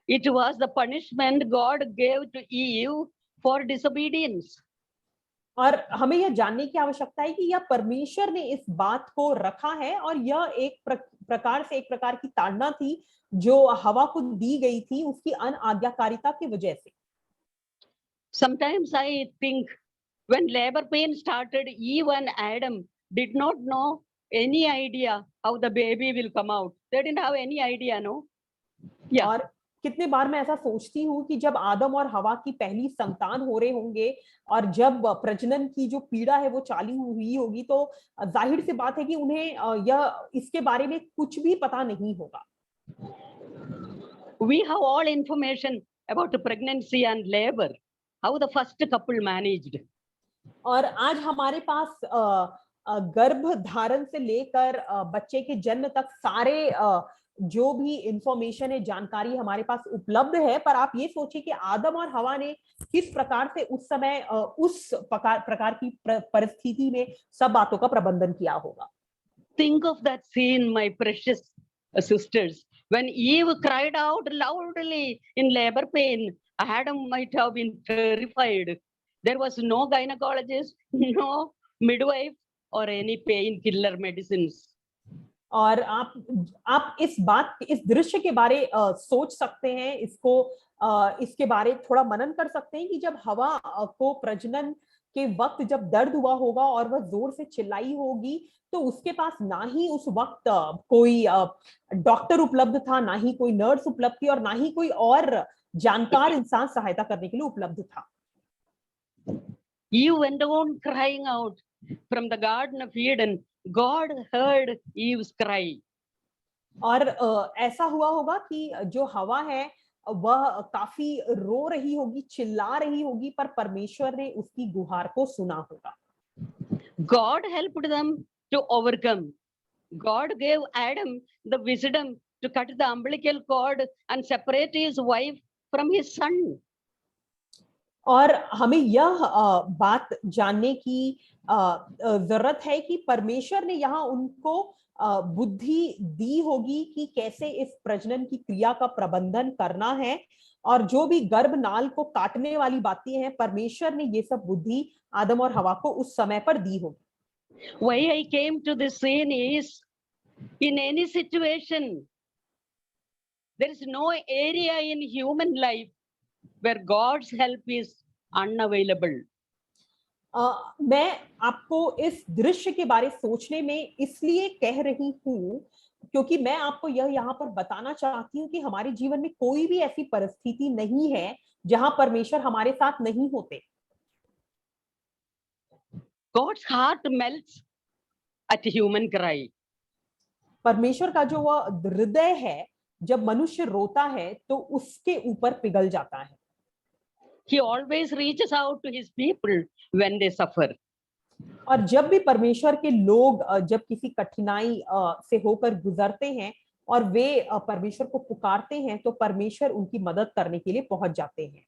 Speaker 5: It was the punishment God gave to Eve for disobedience.
Speaker 1: और हमें यह जानने की आवश्यकता है कि यह परमेश्वर ने इस बात को रखा है, और यह एक एक प्रकार की ताड़ना थी जो हवा को दी गई थी उसकी अनाज्ञाकारिता की वजह से।
Speaker 5: Sometimes I think when labor pain started, Eve and Adam did not know any idea how the baby will come out. They didn't have any idea, no? Yeah.
Speaker 1: और कितने बार मैं ऐसा सोचती हूँ कि जब आदम और हवा की पहली संतान हो रहे होंगे और जब प्रजनन की जो पीड़ा है वो चालू हुई होगी, तो जाहिर सी बात है कि उन्हें यह इसके बारे में कुछ भी पता नहीं होगा।
Speaker 5: We have all information about the pregnancy and labor, how the first couple managed.
Speaker 1: और आज हमारे पास गर्भ धारण से लेकर बच्चे के जन्म तक सारे जो भी इंफॉर्मेशन है, जानकारी हमारे पास उपलब्ध है, पर आप ये सोचिए कि आदम और हवा ने किस प्रकार से उस समय उस प्रकार की परिस्थिति में सब बातों का प्रबंधन किया होगा।
Speaker 5: Think of that scene, my precious sisters, when Eve cried out loudly in labor pain. Adam might have been terrified. There was no gynecologist, no midwife, or any painkiller medicines.
Speaker 1: और आप इस दृश्य के बारे सोच सकते हैं, इसके बारे थोड़ा मनन कर सकते हैं कि जब हवा को प्रजनन के वक्त जब दर्द हुआ होगा और वह जोर से चिल्लाई होगी, तो उसके पास ना ही उस वक्त कोई डॉक्टर उपलब्ध था, ना ही कोई नर्स उपलब्ध थी और ना ही कोई और जानकार इंसान सहायता करने के लिए उपलब्ध था।
Speaker 5: Eve went on crying out from the Garden of Eden. God heard Eve's cry.
Speaker 1: और ऐसा हुआ होगा कि जो हवा है वह काफी रो रही होगी, चिल्ला रही होगी, पर परमेश्वर ने उसकी गुहार को सुना होगा।
Speaker 5: God helped them to overcome. God gave Adam the wisdom to cut the umbilical cord and separate his wife from his son.
Speaker 1: और हमें यह बात जानने की जरूरत है कि परमेश्वर ने यहाँ उनको बुद्धि दी होगी कि कैसे इस प्रजनन की क्रिया का प्रबंधन करना है, और जो भी गर्भनाल को काटने वाली बातें हैं, परमेश्वर ने ये सब बुद्धि आदम और हवा को उस समय पर दी होगी।
Speaker 5: Why I came to this scene is, in any situation, there is no area in human life where God's help is unavailable.
Speaker 1: मैं आपको इस दृश्य के बारे सोचने में इसलिए कह रही हूँ क्योंकि मैं आपको यह यहाँ पर बताना चाहती हूँ कि हमारे जीवन में कोई भी ऐसी परिस्थिति नहीं है जहां परमेश्वर हमारे साथ नहीं होते।
Speaker 5: God's heart melts at human cry.
Speaker 1: परमेश्वर का जो वह हृदय है, जब मनुष्य रोता है तो उसके ऊपर पिघल जाता है।
Speaker 5: He always reaches out to his people when they suffer.
Speaker 1: और जब भी परमेश्वर के लोग जब किसी कठिनाई से होकर गुजरते हैं और वे परमेश्वर को पुकारते हैं, तो परमेश्वर उनकी मदद करने के लिए पहुंच जाते हैं।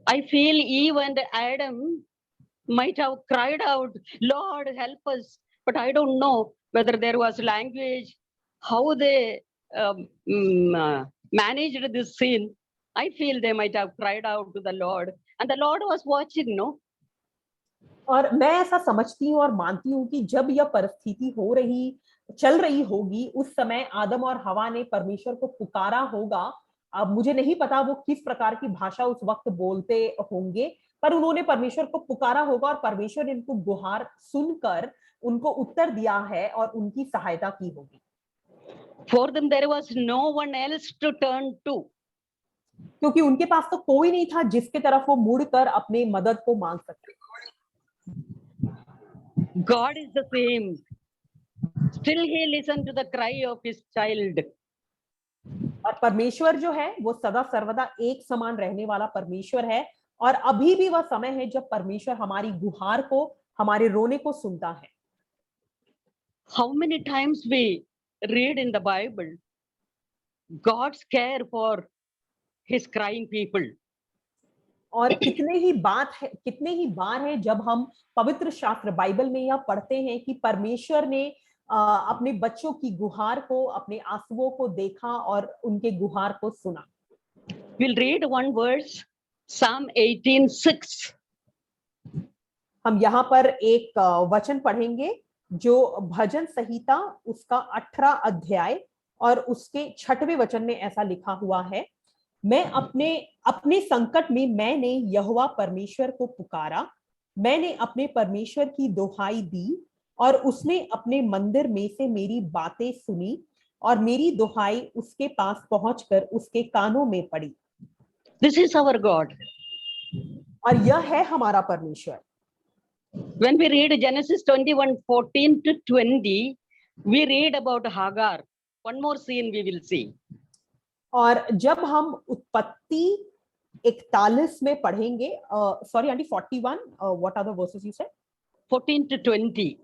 Speaker 5: I feel Eve and Adam might have cried out, Lord, help us. But I don't know whether there was language, how they managed this scene. I feel they might have cried out to the Lord, and the Lord was watching, no?
Speaker 1: और मैं ऐसा समझती हूँ और मानती हूँ कि जब यह परिस्थिति चल रही होगी, उस समय आदम और हवा ने परमेश्वर को पुकारा होगा। अब मुझे नहीं पता वो किस प्रकार की भाषा उस वक्त बोलते होंगे, पर उन्होंने परमेश्वर को पुकारा होगा और परमेश्वर ने उनको गुहार सुनकर उनको उत्तर दिया है और उनकी सहायता की होगी।
Speaker 5: For them there was no one else to turn to.
Speaker 1: क्योंकि उनके पास तो कोई नहीं था जिसके तरफ वो मुड़कर अपने मदद को मांग सकते।
Speaker 5: God is the same. Still he listened to the cry of his child.
Speaker 1: और परमेश्वर जो है वो सदा सर्वदा एक समान रहने वाला परमेश्वर है, और अभी भी वह समय है जब परमेश्वर हमारी गुहार को, हमारे रोने को सुनता है।
Speaker 5: How many times we read in the Bible God's care for his crying people.
Speaker 1: और कितने ही बार है जब हम पवित्र शास्त्र बाइबल में यह पढ़ते हैं कि परमेश्वर ने अपने बच्चों की गुहार को, अपने आंसुओं को देखा और उनके गुहार को सुना।
Speaker 5: We'll read one verse, Psalm 18:6.
Speaker 1: हम यहाँ पर एक वचन पढ़ेंगे जो भजन संहिता उसका 18 अध्याय और उसके 6वें वचन में ऐसा लिखा हुआ है, मैं अपने संकट में मैंने यहोवा परमेश्वर को पुकारा, मैंने अपने परमेश्वर की दुहाई दी और उसने अपने मंदिर में से मेरी बातें सुनी और मेरी दुहाई उसके पास पहुंचकर उसके कानों में पड़ी।
Speaker 5: This is our God.
Speaker 1: और यह है हमारा परमेश्वर।
Speaker 5: When we read Genesis 21:14 to 20, we read about Hagar. One more scene we will see.
Speaker 1: और जब हम उत्पत्ति 41 में पढ़ेंगे, sorry aunty 41, what are the verses you said?
Speaker 5: 14 to 20.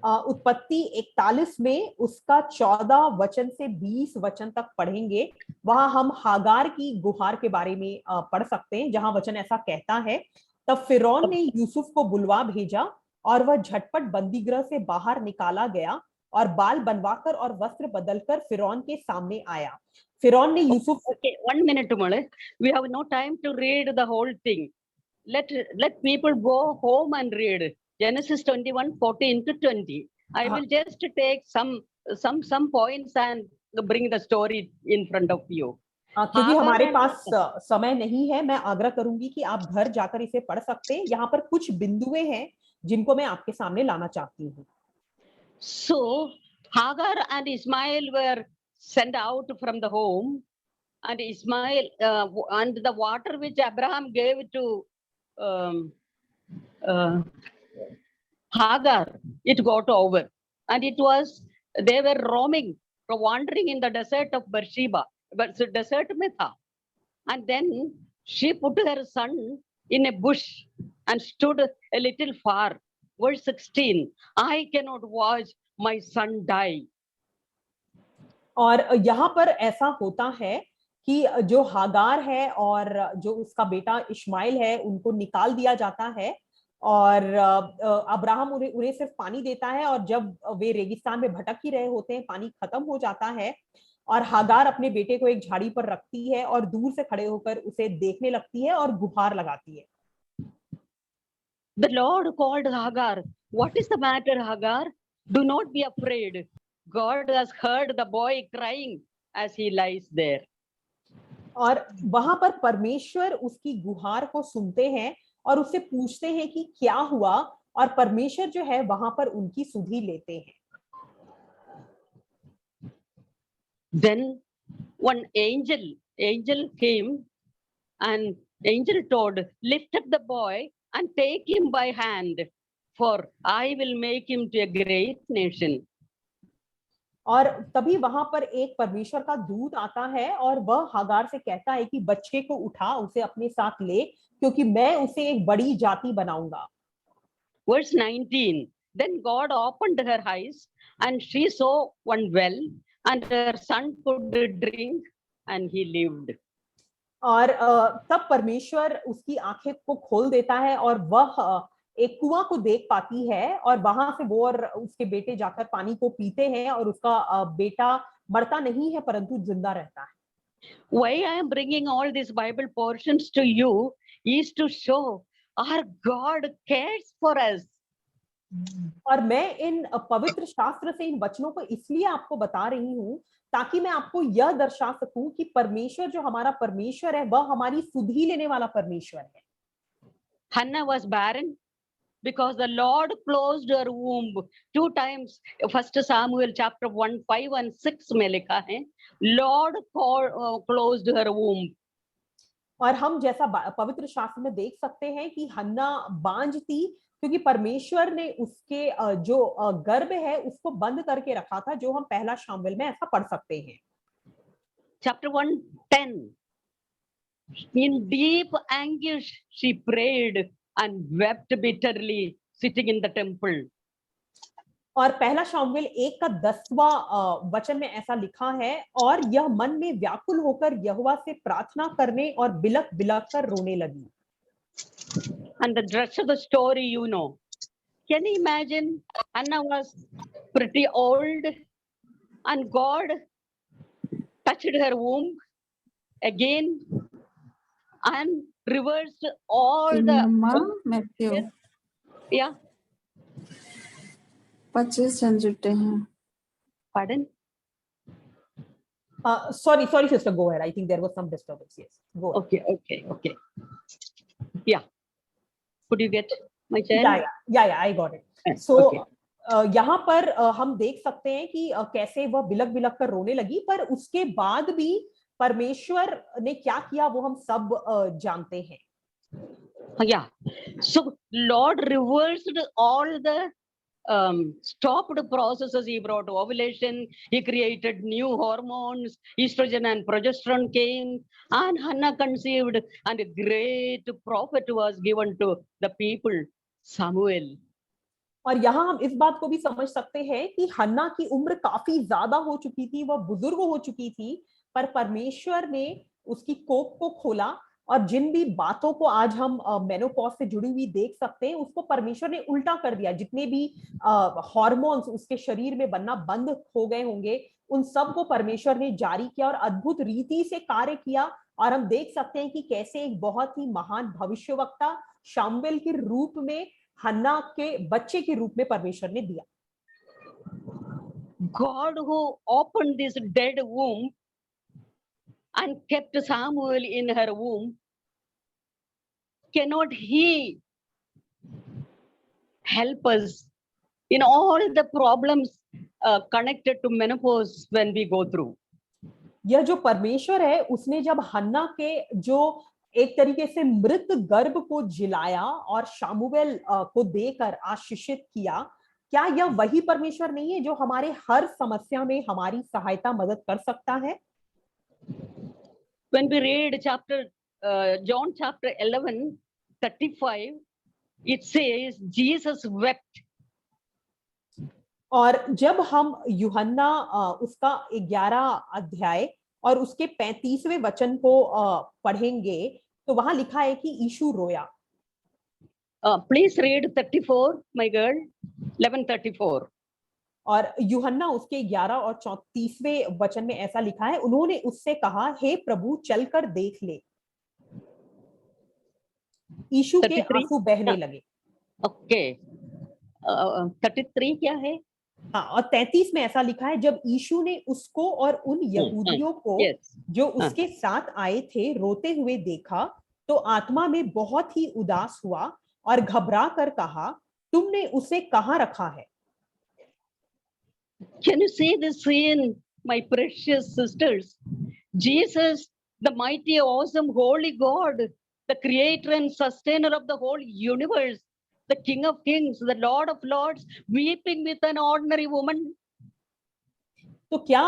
Speaker 1: उत्पत्ति 41 में उसका 14 वचन से 20 वचन तक पढ़ेंगे। वहां हम हागार की गुहार के बारे में पढ़ सकते हैं, जहां वचन ऐसा कहता है, तब फिरौन ने यूसुफ को बुलवा भेजा और वह झटपट बंदीगृह से बाहर निकाला गया और बाल बनवाकर और वस्त्र बदलकर फिरौन के सामने आया। फिरौन ने Yusuf
Speaker 5: Okay, 1 minute, Mole. We have no time to read the whole thing. Let people go home and read Genesis 21:14 to 20. I will just take some points and bring the story in front of you.
Speaker 1: क्योंकि हमारे पास समय नहीं है, मैं आग्रह करूंगी कि आप घर जाकर इसे पढ़ सकते हैं। यहाँ पर कुछ बिंदुएं हैं जिनको मैं आपके सामने लाना चाहती हूँ।
Speaker 5: So Hagar and Ismail were sent out from the home, and Ismail and the water which Abraham gave to Hagar, it got over, and it was they were roaming, wandering in the desert of Beersheba, but the desert में था, and then she put her son in a bush and stood a little far. Verse 16, I cannot watch my son die.
Speaker 1: और यहाँ पर ऐसा होता है कि जो हागार है और जो उसका बेटा इश्माइल है उनको निकाल दिया जाता है, और अब्राहम उन्हें सिर्फ पानी देता है, और जब वे रेगिस्तान में भटक ही रहे होते हैं, पानी खत्म हो जाता है, और हागार अपने बेटे को एक झाड़ी पर रखती है और दूर से खड़े होकर उसे देखने लगती है और गुहार लगाती है।
Speaker 5: The Lord called Hagar. What is the matter, Hagar? Do not be afraid. God has heard the boy crying as he lies there.
Speaker 1: और वहां पर परमेश्वर उसकी गुहार को सुनते हैं और उससे पूछते हैं कि क्या हुआ, और परमेश्वर जो है वहां पर उनकी सुधि लेते हैं।
Speaker 5: Then one angel came, and angel told, lift up the boy and take him by hand, for I will make him to a great nation.
Speaker 1: और तभी वहां पर एक परमेश्वर का दूत आता है और वह हागार से कहता है कि बच्चे को उठा, उसे अपने साथ ले, क्योंकि मैं उसे एक बड़ी जाति बनाऊंगा।
Speaker 5: Verse 19, then God opened her eyes and she saw one well, and her son could drink and he lived.
Speaker 1: और तब परमेश्वर उसकी आंखें को खोल देता है और वह एक कुआं को देख पाती है, और वहां से वो और उसके बेटे जाकर पानी को पीते हैं, और उसका बेटा मरता नहीं है परंतु जिंदा रहता है।
Speaker 5: Why I am bringing all these Bible portions to you is to show our God cares for us.
Speaker 1: और मैं इन पवित्र शास्त्र से इन वचनों को इसलिए आपको बता रही हूँ ताकि मैं आपको यह दर्शा सकूं कि परमेश्वर जो हमारा परमेश्वर है वह हमारी सुधि लेने वाला परमेश्वर है।
Speaker 5: Hannah was barren because the Lord closed her womb 2 times. 1 Samuel chapter 1, 5 and 6 में लिखा है, Lord closed her womb.
Speaker 1: और हम जैसा पवित्र शास्त्र में देख सकते हैं कि हन्ना बांझ थी क्योंकि परमेश्वर ने उसके जो गर्भ है उसको बंद करके रखा था, जो हम पहला शामुएल में ऐसा पढ़ सकते हैं।
Speaker 5: Chapter 1:10, in deep anguish she prayed and wept bitterly sitting in the temple.
Speaker 1: और पहला शामुएल 1:10 वचन में ऐसा लिखा है, और यह मन में व्याकुल होकर यहोवा से प्रार्थना करने और बिलख बिलख कर रोने लगी।
Speaker 5: And the rest of the story you know. Can you imagine? Hannah was pretty old and God touched her womb again and reversed all the
Speaker 6: Matthew.
Speaker 5: Yeah.
Speaker 6: 25 जन जुटे हैं।
Speaker 5: Pardon?
Speaker 1: Sorry, sister, go ahead. I think there was some disturbance. Yes, go ahead.
Speaker 5: Okay. Yeah. Could you get my chair?
Speaker 1: Yeah, I got it. So, यहाँ पर हम देख सकते हैं कि कैसे वह बिलख बिलख कर रोने लगी, पर उसके बाद भी परमेश्वर ने क्या किया वो हम सब जानते हैं।
Speaker 5: Yeah. So Lord reversed all the stopped processes. He brought ovulation, he created new hormones, estrogen and progesterone came, and Hannah conceived, and a great prophet was given to the people, Samuel.
Speaker 1: और यहाँ हम इस बात को भी समझ सकते हैं कि हन्ना की उम्र काफी ज्यादा हो चुकी थी, वह बुजुर्ग हो चुकी थी, पर परमेश्वर ने उसकी कोख को खोला, और जिन भी बातों को आज हम मेनोपॉज से जुड़ी हुई देख सकते हैं उसको परमेश्वर ने उल्टा कर दिया। जितने भी हार्मोन्स उसके शरीर में बनना बंद हो गए होंगे उन सब को परमेश्वर ने जारी किया और अद्भुत रीति से कार्य किया। और हम देख सकते हैं कि कैसे एक बहुत ही महान भविष्यवक्ता शामुएल के रूप में हन्ना के बच्चे के रूप में परमेश्वर ने दिया।
Speaker 5: God who opened this dead womb and kept Samuel in her womb, cannot he help us in all the problems connected to menopause when we go through?
Speaker 1: यह जो परमेश्वर है, उसने जब हन्ना के जो एक तरीके से मृत गर्भ को जिलाया और शामुएल को देकर आशीषित किया, क्या यह वही परमेश्वर नहीं है जो हमारे हर समस्या में हमारी सहायता मदद कर सकता है?
Speaker 5: When we read John chapter 11:35, it says Jesus wept.
Speaker 1: और जब हम यूहन्ना उसका 11 अध्याय और उसके 35वें वचन को पढ़ेंगे तो वहां लिखा है कि यीशु रोया।
Speaker 5: Please read 34, my girl. 11:34.
Speaker 1: और यूहन्ना उसके 11 और 34वें वचन में ऐसा लिखा है, उन्होंने उससे कहा, हे प्रभु चलकर देख ले। यीशु के आंसू बहने लगे।
Speaker 5: ओके, 33 क्या है?
Speaker 1: हाँ, और 33 में ऐसा लिखा है, जब यीशु ने उसको और उन यहूदियों को जो उसके साथ आए थे रोते हुए देखा तो आत्मा में बहुत ही उदास हुआ और घबरा कर कहा, तुमने उसे कहाँ रखा है?
Speaker 5: Can you see this scene, my precious sisters? Jesus, the mighty, awesome, holy God, the creator and sustainer of the whole universe, the King of Kings, the Lord of Lords, weeping with an ordinary woman.
Speaker 1: तो क्या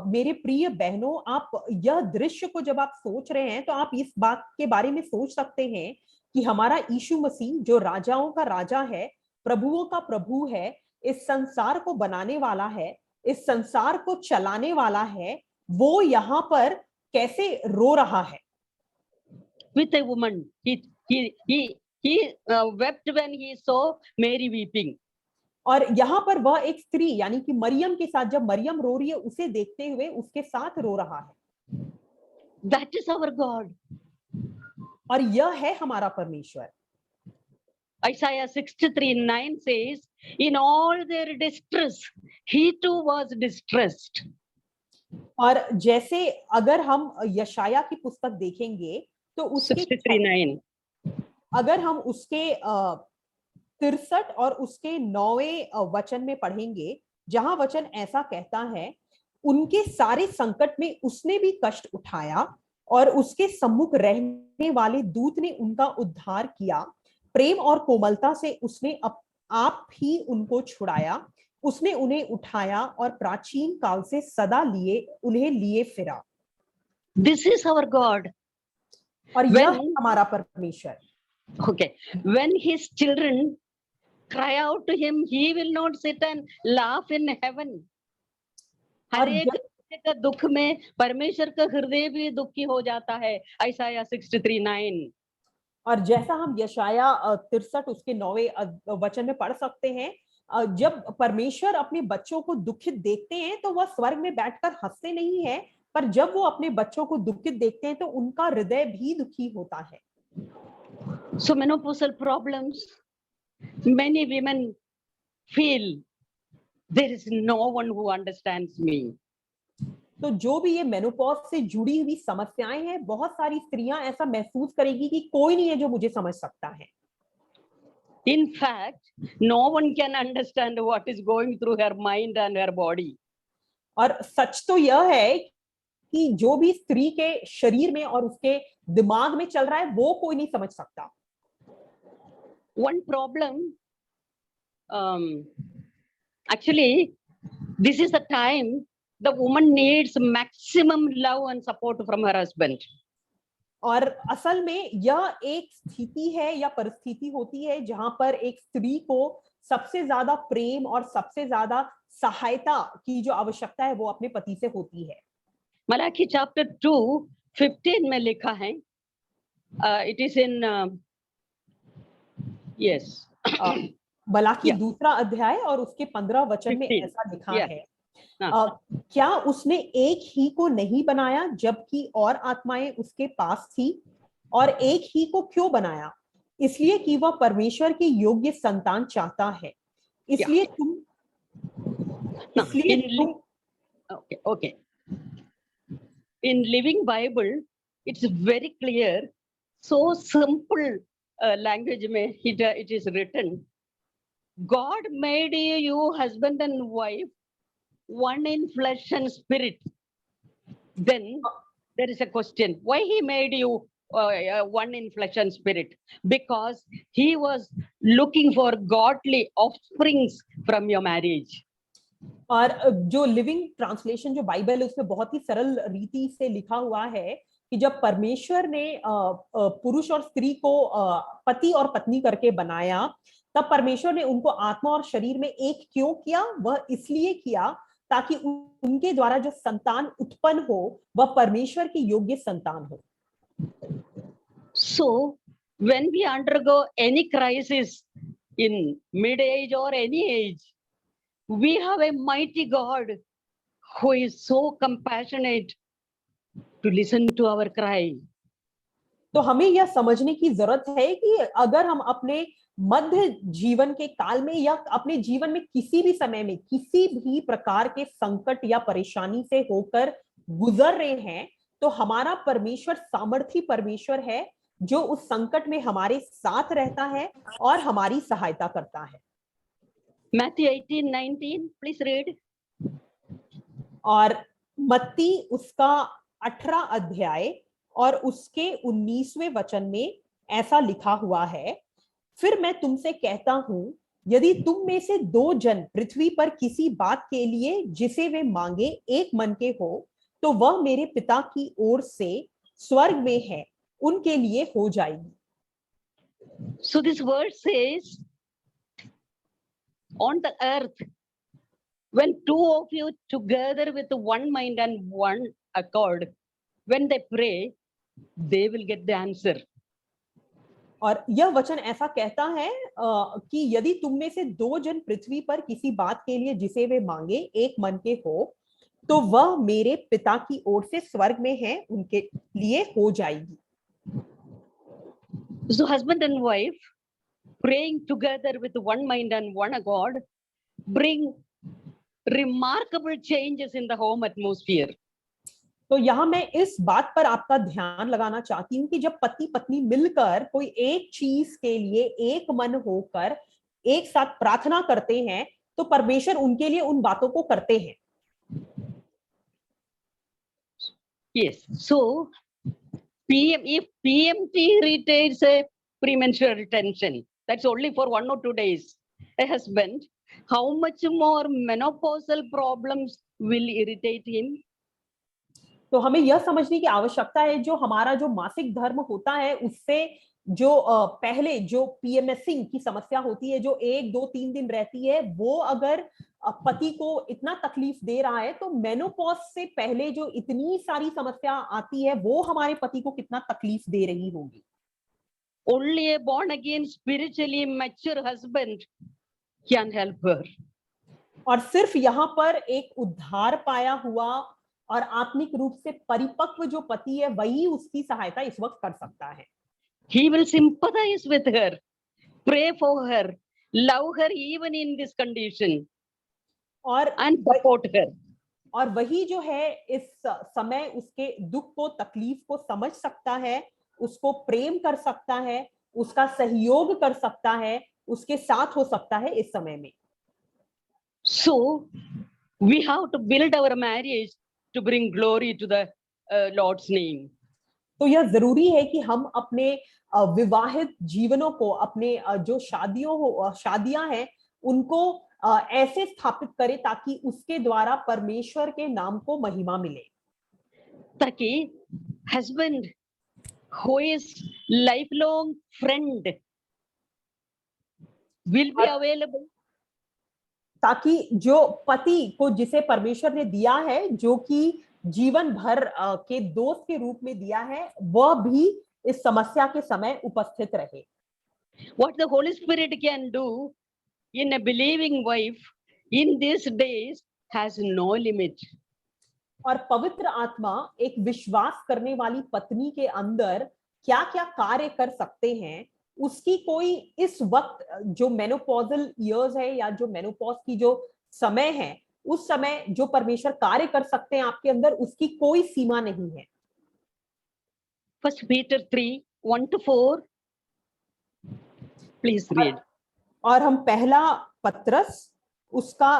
Speaker 1: मेरे प्रिय बहनों, आप यह दृश्य को जब आप सोच रहे हैं तो आप इस बात के बारे में सोच सकते हैं कि हमारा यीशु मसीह जो राजाओं का राजा है, प्रभुओं का प्रभु है, इस संसार को बनाने वाला है, इस संसार को चलाने वाला है, वो यहाँ पर कैसे रो रहा है?
Speaker 5: With a woman, he wept when he saw Mary weeping.
Speaker 1: और यहाँ पर वह एक स्त्री यानी कि मरियम के साथ, जब मरियम रो रही है, उसे देखते हुए उसके साथ रो रहा है।
Speaker 5: That is our God.
Speaker 1: और यह है हमारा परमेश्वर।
Speaker 5: Isaiah 63:9 says, in all their distress, he too was distressed.
Speaker 1: और जैसे अगर हम यशाया की पुस्तक देखेंगे तो उसके
Speaker 5: 63:9,
Speaker 1: अगर हम उसके 63 और उसके 9वें वचन में पढ़ेंगे, जहां वचन ऐसा कहता है, उनके सारे संकट में उसने भी कष्ट उठाया और उसके सम्मुख रहने वाले दूत ने उनका उद्धार किया, प्रेम और कोमलता से उसने आप ही उनको छुड़ाया, उसने उन्हें उठाया और प्राचीन काल से सदा उन्हें लिए फिरा।
Speaker 5: This is our God.
Speaker 1: और यह हमारा परमेश्वर।
Speaker 5: Okay, when his children cry out to him, he will not sit and laugh in heaven. हर एक का दुख में परमेश्वर का हृदय भी दुखी हो जाता है। Isaiah 63:9.
Speaker 1: और जैसा हम यशाया 63 उसके 9वें वचन में पढ़ सकते हैं, जब परमेश्वर अपने बच्चों को दुखित देखते हैं तो वह स्वर्ग में बैठकर हंसते नहीं है, पर जब वो अपने बच्चों को दुखित देखते हैं तो उनका हृदय भी दुखी होता है।
Speaker 5: So menopausal problems, many women feel there is no one who understands me.
Speaker 1: तो जो भी ये मेनोपॉज से जुड़ी हुई समस्याएं हैं, बहुत सारी स्त्रियां ऐसा महसूस करेगी कि कोई नहीं है जो मुझे समझ सकता है।
Speaker 5: In fact, no one can understand what is going through her mind and her body.
Speaker 1: और सच तो यह है कि जो भी स्त्री के शरीर में और उसके दिमाग में चल रहा है, वो कोई नहीं समझ सकता।
Speaker 5: One problem, actually, this is the time the woman needs maximum love and support from her husband.
Speaker 1: और असल में यह एक स्थिति है या परिस्थिति होती है जहां पर एक स्त्री को सबसे ज्यादा प्रेम और सबसे ज्यादा सहायता की जो आवश्यकता है वो अपने पति से होती है।
Speaker 5: मलाकी चैप्टर 2:15 में लिखा है, it is in yes
Speaker 1: Malachi 2 अध्याय और उसके 15 वचन में ऐसा लिखा है, क्या उसने एक ही को नहीं बनाया जबकि और आत्माएं उसके पास थी, और एक ही को क्यों बनाया? इसलिए कि वह परमेश्वर के योग्य संतान चाहता है, इसलिए तुम
Speaker 5: okay. in Living Bible, it's very clear, so simple language में it is written. God made you husband and wife, one in flesh and spirit. Then there is a question, why he made you one in flesh and spirit? Because he was looking for godly offsprings from your marriage.
Speaker 1: और जो living translation जो Bible है उसमें बहुत ही सरल रीति से लिखा हुआ है कि जब परमेश्वर ने पुरुष और स्त्री को पति और पत्नी करके बनाया, तब परमेश्वर ने उनको आत्मा और शरीर में एक क्यों किया? वह इसलिए किया ताकि उनके द्वारा जो संतान उत्पन्न हो वह परमेश्वर की योग्य संतान हो।
Speaker 5: So when we undergo any crisis in mid age or any age, we have a mighty God who is so compassionate to listen to our cry.
Speaker 1: तो हमें यह समझने की जरूरत है कि अगर हम अपने मध्य जीवन के काल में या अपने जीवन में किसी भी समय में किसी भी प्रकार के संकट या परेशानी से होकर गुजर रहे हैं, तो हमारा परमेश्वर सामर्थी परमेश्वर है जो उस संकट में हमारे साथ रहता है और हमारी सहायता करता है।
Speaker 5: Matthew 18:19, please read.
Speaker 1: और मत्ती उसका 18 अध्याय और उसके 19वें वचन में ऐसा लिखा हुआ है, फिर मैं तुमसे कहता हूं, यदि तुम में से 2 जन पृथ्वी पर किसी बात के लिए जिसे वे मांगे एक मन के हो, तो वह मेरे पिता की ओर से स्वर्ग में है, उनके लिए हो जाएगी।
Speaker 5: So this word says, on the earth, when 2 of you together with one mind and one accord, when they pray, they will get the answer.
Speaker 1: और यह वचन ऐसा कहता है कि यदि तुम में से 2 जन पृथ्वी पर किसी बात के लिए जिसे वे मांगे एक मन के हो, तो वह मेरे पिता की ओर से स्वर्ग में है, उनके लिए हो जाएगी।
Speaker 5: So husband and wife praying together with one mind and one accord bring remarkable changes in the home atmosphere.
Speaker 1: तो यहाँ मैं इस बात पर आपका ध्यान लगाना चाहती हूँ कि जब पति पत्नी मिलकर कोई एक चीज के लिए एक मन होकर एक साथ प्रार्थना करते हैं, तो परमेश्वर उनके लिए उन बातों को करते हैं।
Speaker 5: Yes, so if PMT retains a premenstrual retention, that's only for 1 or 2 days, a husband, how much more menopausal problems will irritate him?
Speaker 1: तो हमें यह समझने की आवश्यकता है, जो हमारा जो मासिक धर्म होता है उससे जो पहले जो पीएमएसिंग की समस्या होती है, जो 1, 2, 3 दिन रहती है, वो अगर पति को इतना तकलीफ दे रहा है, तो मेनोपॉज से पहले जो इतनी सारी समस्या आती है वो हमारे पति को कितना तकलीफ दे रही होगी।
Speaker 5: Only a born again spiritually mature husband can help her.
Speaker 1: और सिर्फ यहाँ पर एक उद्धार पाया हुआ और आत्मिक रूप से परिपक्व जो पति है वही उसकी सहायता इस वक्त कर सकता है।
Speaker 5: He will sympathize with her, pray for her, love her even in this condition, and support her.
Speaker 1: और वही जो है इस समय उसके दुख को तकलीफ को समझ सकता है, उसको प्रेम कर सकता है, उसका सहयोग कर सकता है, उसके साथ हो सकता है इस समय में।
Speaker 5: So we have to build our marriage to bring glory to the Lord's name.
Speaker 1: तो यह जरूरी है कि हम अपने विवाहित जीवनों को, अपने जो शादियां हैं उनको ऐसे स्थापित करें ताकि उसके द्वारा परमेश्वर के नाम को महिमा मिले,
Speaker 5: ताकि husband who is lifelong friend will be available,
Speaker 1: ताकि जो पति को जिसे परमेश्वर ने दिया है, जो कि जीवन भर के दोस्त के रूप में दिया है, वह भी इस समस्या के समय उपस्थित रहे।
Speaker 5: What the Holy Spirit can do in a believing wife in these days has no limit.
Speaker 1: और पवित्र आत्मा एक विश्वास करने वाली पत्नी के अंदर क्या-क्या कार्य कर सकते हैं, उसकी कोई इस वक्त जो मेनोपॉजल इयर्स है या जो मेनोपॉज की जो समय है, उस समय जो परमेश्वर कार्य कर सकते हैं आपके अंदर, उसकी कोई सीमा नहीं है।
Speaker 5: 1 Peter 3:1-4. Please read.
Speaker 1: और हम पहला पत्रस उसका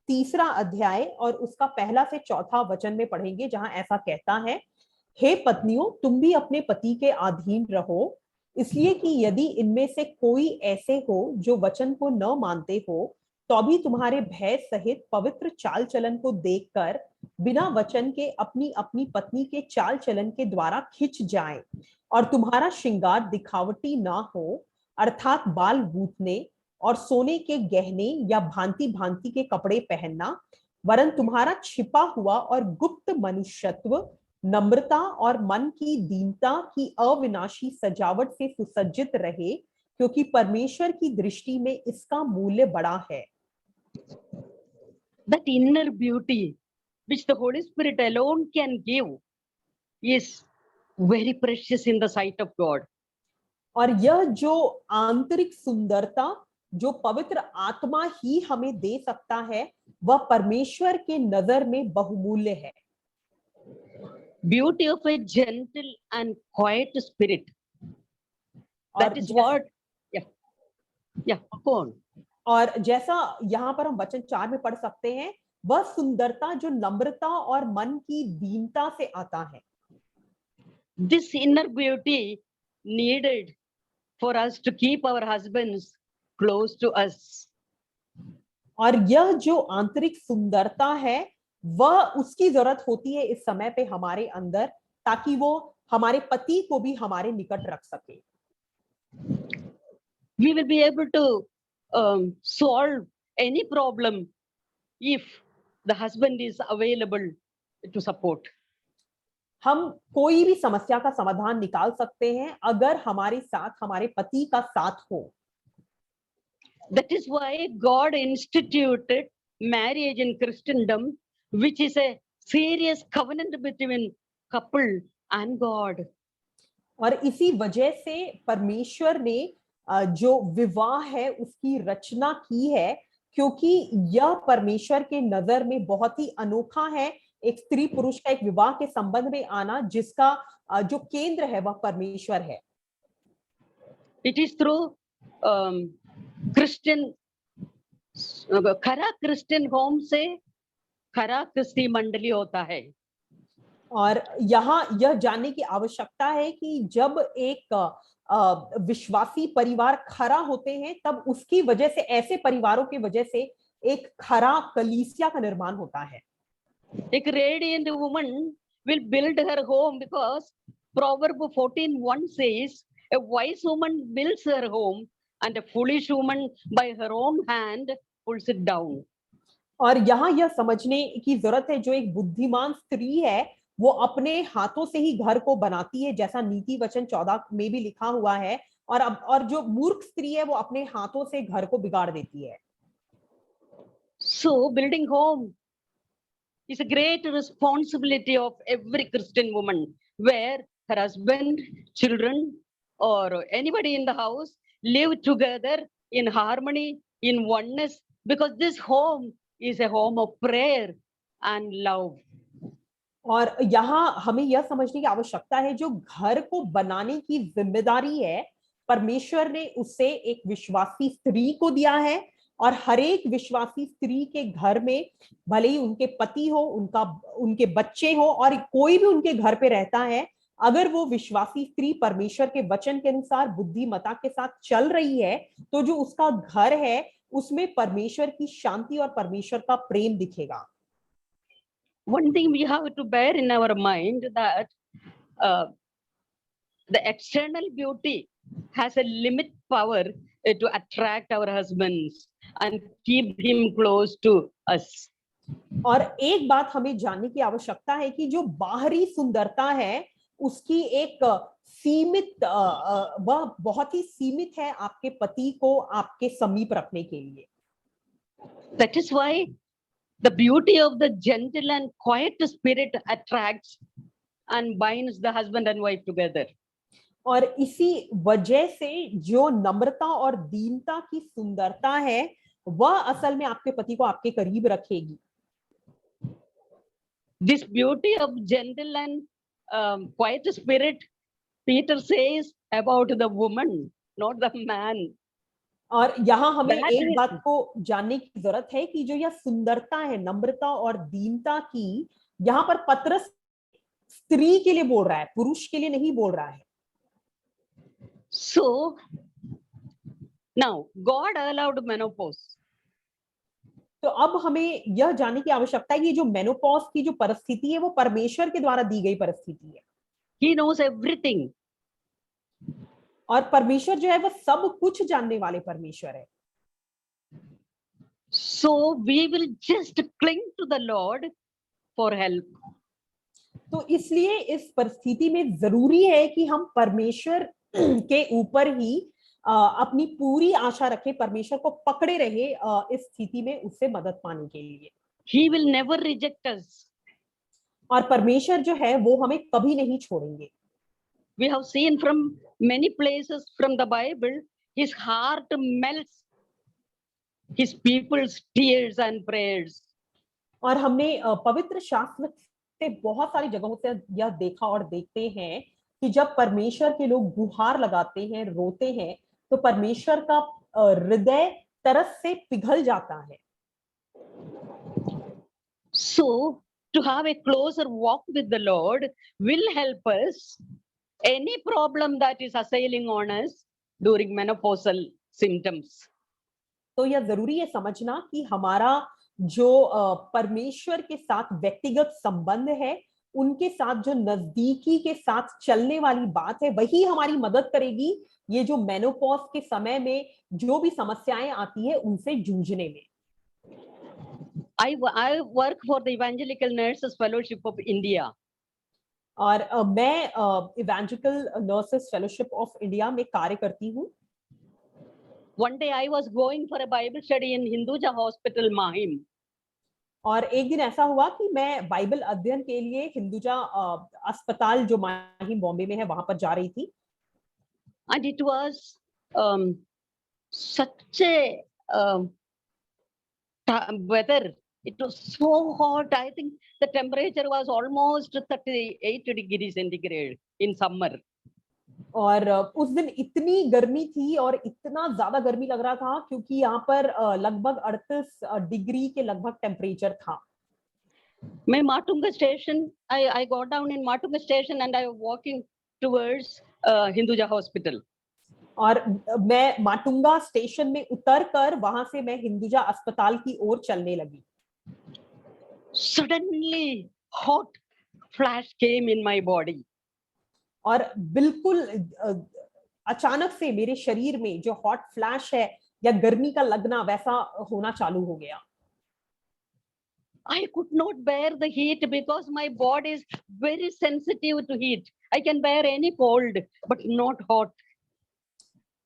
Speaker 1: 3 अध्याय और उसका 1 से 4 वचन में पढ़ेंगे, जहां ऐसा कहता है, हे पत्नियों, तुम भी अपने पति के अधीन रहो, इसलिए कि यदि इनमें से कोई ऐसे हो जो वचन को न मानते हो, तो भी तुम्हारे भय सहित पवित्र चाल चलन को देखकर बिना वचन के अपनी अपनी पत्नी के चाल चलन के द्वारा खिंच जाएं, और तुम्हारा श्रृंगार दिखावटी ना हो, अर्थात बाल गूंथने और सोने के गहने या भांति भांति के कपड़े पहनना, वरन तुम्हारा छिपा हुआ और गुप्त मनुष्यत्व नम्रता और मन की दीनता की अविनाशी सजावट से सुसज्जित रहे, क्योंकि परमेश्वर की दृष्टि में इसका मूल्य बड़ा है।
Speaker 5: That inner beauty which the Holy Spirit alone can give is very precious in the sight of God.
Speaker 1: और यह जो आंतरिक सुंदरता जो पवित्र आत्मा ही हमें दे सकता है, वह परमेश्वर के नजर में बहुमूल्य है।
Speaker 5: Beauty of a gentle and quiet spirit. That is what, yeah, go on.
Speaker 1: और जैसा यहाँ पर हम वचन 4 में पढ़ सकते हैं, वह सुंदरता जो नम्रता और मन की दीनता से आता है।
Speaker 5: This inner beauty needed for us to keep our husbands close to us.
Speaker 1: और यह जो आंतरिक सुंदरता है, वह उसकी जरूरत होती है इस समय पे हमारे अंदर, ताकि वो हमारे पति को भी हमारे निकट रख सके।
Speaker 5: We will be able to solve any problem if the husband is available to support.
Speaker 1: हम कोई भी समस्या का समाधान निकाल सकते हैं अगर हमारे साथ हमारे पति का साथ हो।
Speaker 5: That is why God instituted marriage in Christendom, which is a serious covenant between couple and God.
Speaker 1: और इसी वजह से परमेश्वर ने जो विवाह है उसकी रचना की है, क्योंकि यह परमेश्वर के नजर में बहुत ही अनोखा है, एक स्त्री पुरुष का एक विवाह के संबंध में आना, जिसका जो केंद्र है वह परमेश्वर है।
Speaker 5: It is through Christian, खरा क्रिश्चियन होम से खरा क्रिस्ती मंडली होता है।
Speaker 1: और यहाँ यह जानने की आवश्यकता है कि जब एक विश्वासी परिवार खरा होते हैं, तब उसकी वजह से, ऐसे परिवारों की वजह से एक खरा कलीसिया का निर्माण होता है।
Speaker 5: एक radiant woman will build her home because Proverb 14:1 says, a wise woman builds her home and a foolish woman by her own hand pulls it down.
Speaker 1: और यहाँ यह समझने की जरूरत है, जो एक बुद्धिमान स्त्री है वो अपने हाथों से ही घर को बनाती है, जैसा नीति वचन 14 में भी लिखा हुआ है, और जो मूर्ख स्त्री है वो अपने हाथों से घर को बिगाड़ देती है।
Speaker 5: So building home is a great responsibility of every Christian woman, where her husband, children, or anybody in the house live together in harmony, in oneness, because this home is a home of prayer and love.
Speaker 1: और यहाँ हमें यह समझने की आवश्यकता है, जो घर को बनाने की जिम्मेदारी है परमेश्वर ने उसे एक विश्वासी स्त्री को दिया है, और हर एक विश्वासी स्त्री के घर में, भले ही उनके पति हो, उनके बच्चे हो, और कोई भी उनके घर पे रहता है, अगर वो विश्वासी स्त्री परमेश्वर के वचन के अनुसार बुद्धिमता के साथ चल रही है, तो जो उसका घर है उसमें परमेश्वर की शांति और परमेश्वर का प्रेम दिखेगा।
Speaker 5: One thing we have to bear in our mind that the external beauty has a limit power to attract our husbands and keep him close to us.
Speaker 1: और एक बात हमें जानने की आवश्यकता है कि जो बाहरी सुंदरता है उसकी एक सीमित, वह बहुत ही सीमित है आपके पति को आपके समीप रखने के लिए।
Speaker 5: That is why the beauty of the gentle and quiet spirit attracts and binds the husband and wife together.
Speaker 1: और इसी वजह से जो नम्रता और दीनता की सुंदरता है वह असल में आपके पति को आपके करीब रखेगी।
Speaker 5: this beauty of gentle and quiet spirit, Peter says about the woman, not the man.
Speaker 1: और यहाँ हमें
Speaker 5: That
Speaker 1: एक
Speaker 5: is-
Speaker 1: बात को जानने की जरूरत है कि जो यह सुंदरता है, नम्रता और दीनता की, यहाँ पर पतरस स्त्री के लिए बोल रहा है, पुरुष के लिए नहीं बोल रहा है।
Speaker 5: So now God allowed menopause.
Speaker 1: तो अब हमें यह जानने की आवश्यकता है कि जो मेनोपॉज की जो परिस्थिति है वो परमेश्वर के द्वारा दी गई परिस्थिति है,
Speaker 5: He knows everything.
Speaker 1: और परमेश्वर जो है वो सब कुछ जानने वाले परमेश्वर है।
Speaker 5: So we will just cling to the Lord for help.
Speaker 1: तो इसलिए इस परिस्थिति में जरूरी है कि हम परमेश्वर के ऊपर ही अपनी पूरी आशा रखें, परमेश्वर को पकड़े रहे इस स्थिति में उससे मदद पाने के लिए।
Speaker 5: He will never reject us.
Speaker 1: और परमेश्वर जो है वो हमें कभी नहीं छोड़ेंगे।
Speaker 5: We have seen from many places from the Bible, his heart melts his people's tears and prayers.
Speaker 1: और हमने पवित्र शास्त्र से बहुत सारी जगहों से यह देखा और देखते हैं कि जब परमेश्वर के लोग गुहार लगाते हैं, रोते हैं, तो परमेश्वर का हृदय तरस से पिघल जाता है।
Speaker 5: So to have a closer walk with the Lord will help us any problem that is assailing on us during menopausal symptoms.
Speaker 1: तो यह जरूरी है समझना कि हमारा जो परमेश्वर के साथ व्यक्तिगत संबंध है, उनके साथ जो नजदीकी के साथ चलने वाली बात है, वही हमारी मदद करेगी ये जो मेनोपॉज के समय में जो भी समस्याएं आती है उनसे जूझने में।
Speaker 5: I work for the Evangelical Nurses Fellowship of India.
Speaker 1: और मैं evangelical nurses fellowship of India में कार्य करती हूँ।
Speaker 5: One day I was going for a Bible study in Hinduja Hospital, Mahim.
Speaker 1: और एक दिन ऐसा हुआ कि मैं बाइबल अध्ययन के लिए हिंदुजा अस्पताल जो माहिम बॉम्बे में है वहां पर जा रही थी।
Speaker 5: And it was such a weather. It was so hot. I think the temperature was almost 38 degrees centigrade in summer.
Speaker 1: और उस दिन इतनी गर्मी थी और इतना ज्यादा गर्मी लग रहा था क्योंकि यहाँ पर लगभग 38 डिग्री के लगभग टेम्परेचर था।
Speaker 5: मैं Matunga station, I got down in Matunga station and I was walking towards Hinduja Hospital.
Speaker 1: और मैं माटुंगा स्टेशन में उतरकर वहां से मैं हिंदुजा अस्पताल की ओर चलने लगी।
Speaker 5: Suddenly, hot flash came in my body.
Speaker 1: और बिल्कुल अचानक से मेरे शरीर में जो हॉट फ्लैश है या गर्मी का लगना वैसा होना चालू हो गया।
Speaker 5: I could not bear the heat because my body is very sensitive to heat. I can bear any cold, but not hot.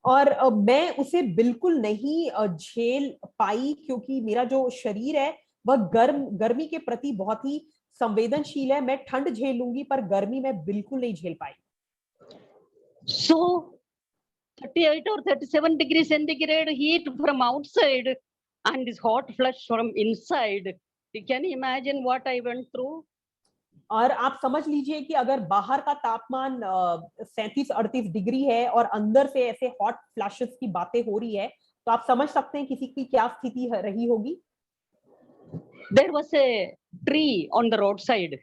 Speaker 1: और मैं उसे बिल्कुल नहीं झेल पाई क्योंकि मेरा जो शरीर है वह गर्मी के प्रति बहुत ही संवेदनशील है। मैं ठंड झेल लूंगी पर गर्मी मैं बिल्कुल नहीं झेल पाई।
Speaker 5: So 38 or 37 degrees centigrade heat from outside and this hot flush from inside. You can imagine what I went through.
Speaker 1: और आप समझ लीजिए कि अगर बाहर का तापमान 37-38 डिग्री है और अंदर से ऐसे हॉट फ्लैशेस की बातें हो रही है, तो आप समझ सकते हैं किसी की क्या स्थिति रही होगी।
Speaker 5: There was a tree on the roadside.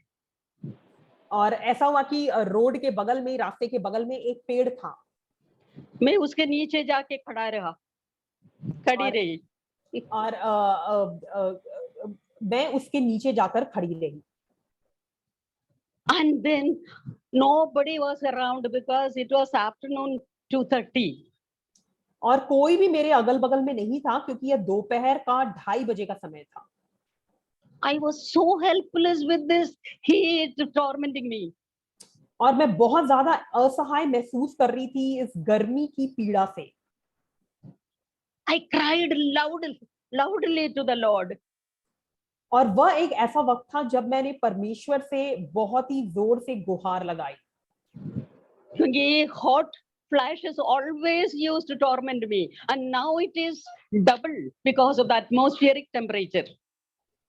Speaker 1: और ऐसा हुआ कि रोड के बगल में, रास्ते के बगल में एक पेड़ था।
Speaker 5: मैं उसके नीचे जाके खड़ा रहा, खड़ी रही।
Speaker 1: और मैं उसके नीचे जाकर खड़ी रही।
Speaker 5: And then nobody was around because it was afternoon 2:30.
Speaker 1: और कोई भी मेरे अगल बगल में नहीं था क्योंकि यह दोपहर का 2:30 बजे का समय था।
Speaker 5: I was so helpless with this heat tormenting me.
Speaker 1: और मैं बहुत ज्यादा असहाय महसूस कर रही थी इस गर्मी की पीड़ा से।
Speaker 5: I cried loudly to the Lord.
Speaker 1: और वह एक ऐसा वक्त था जब मैंने परमेश्वर से बहुत ही जोर से गुहार लगाई।
Speaker 5: क्योंकि hot flashes always used to torment me, and now it is double because of the atmospheric temperature.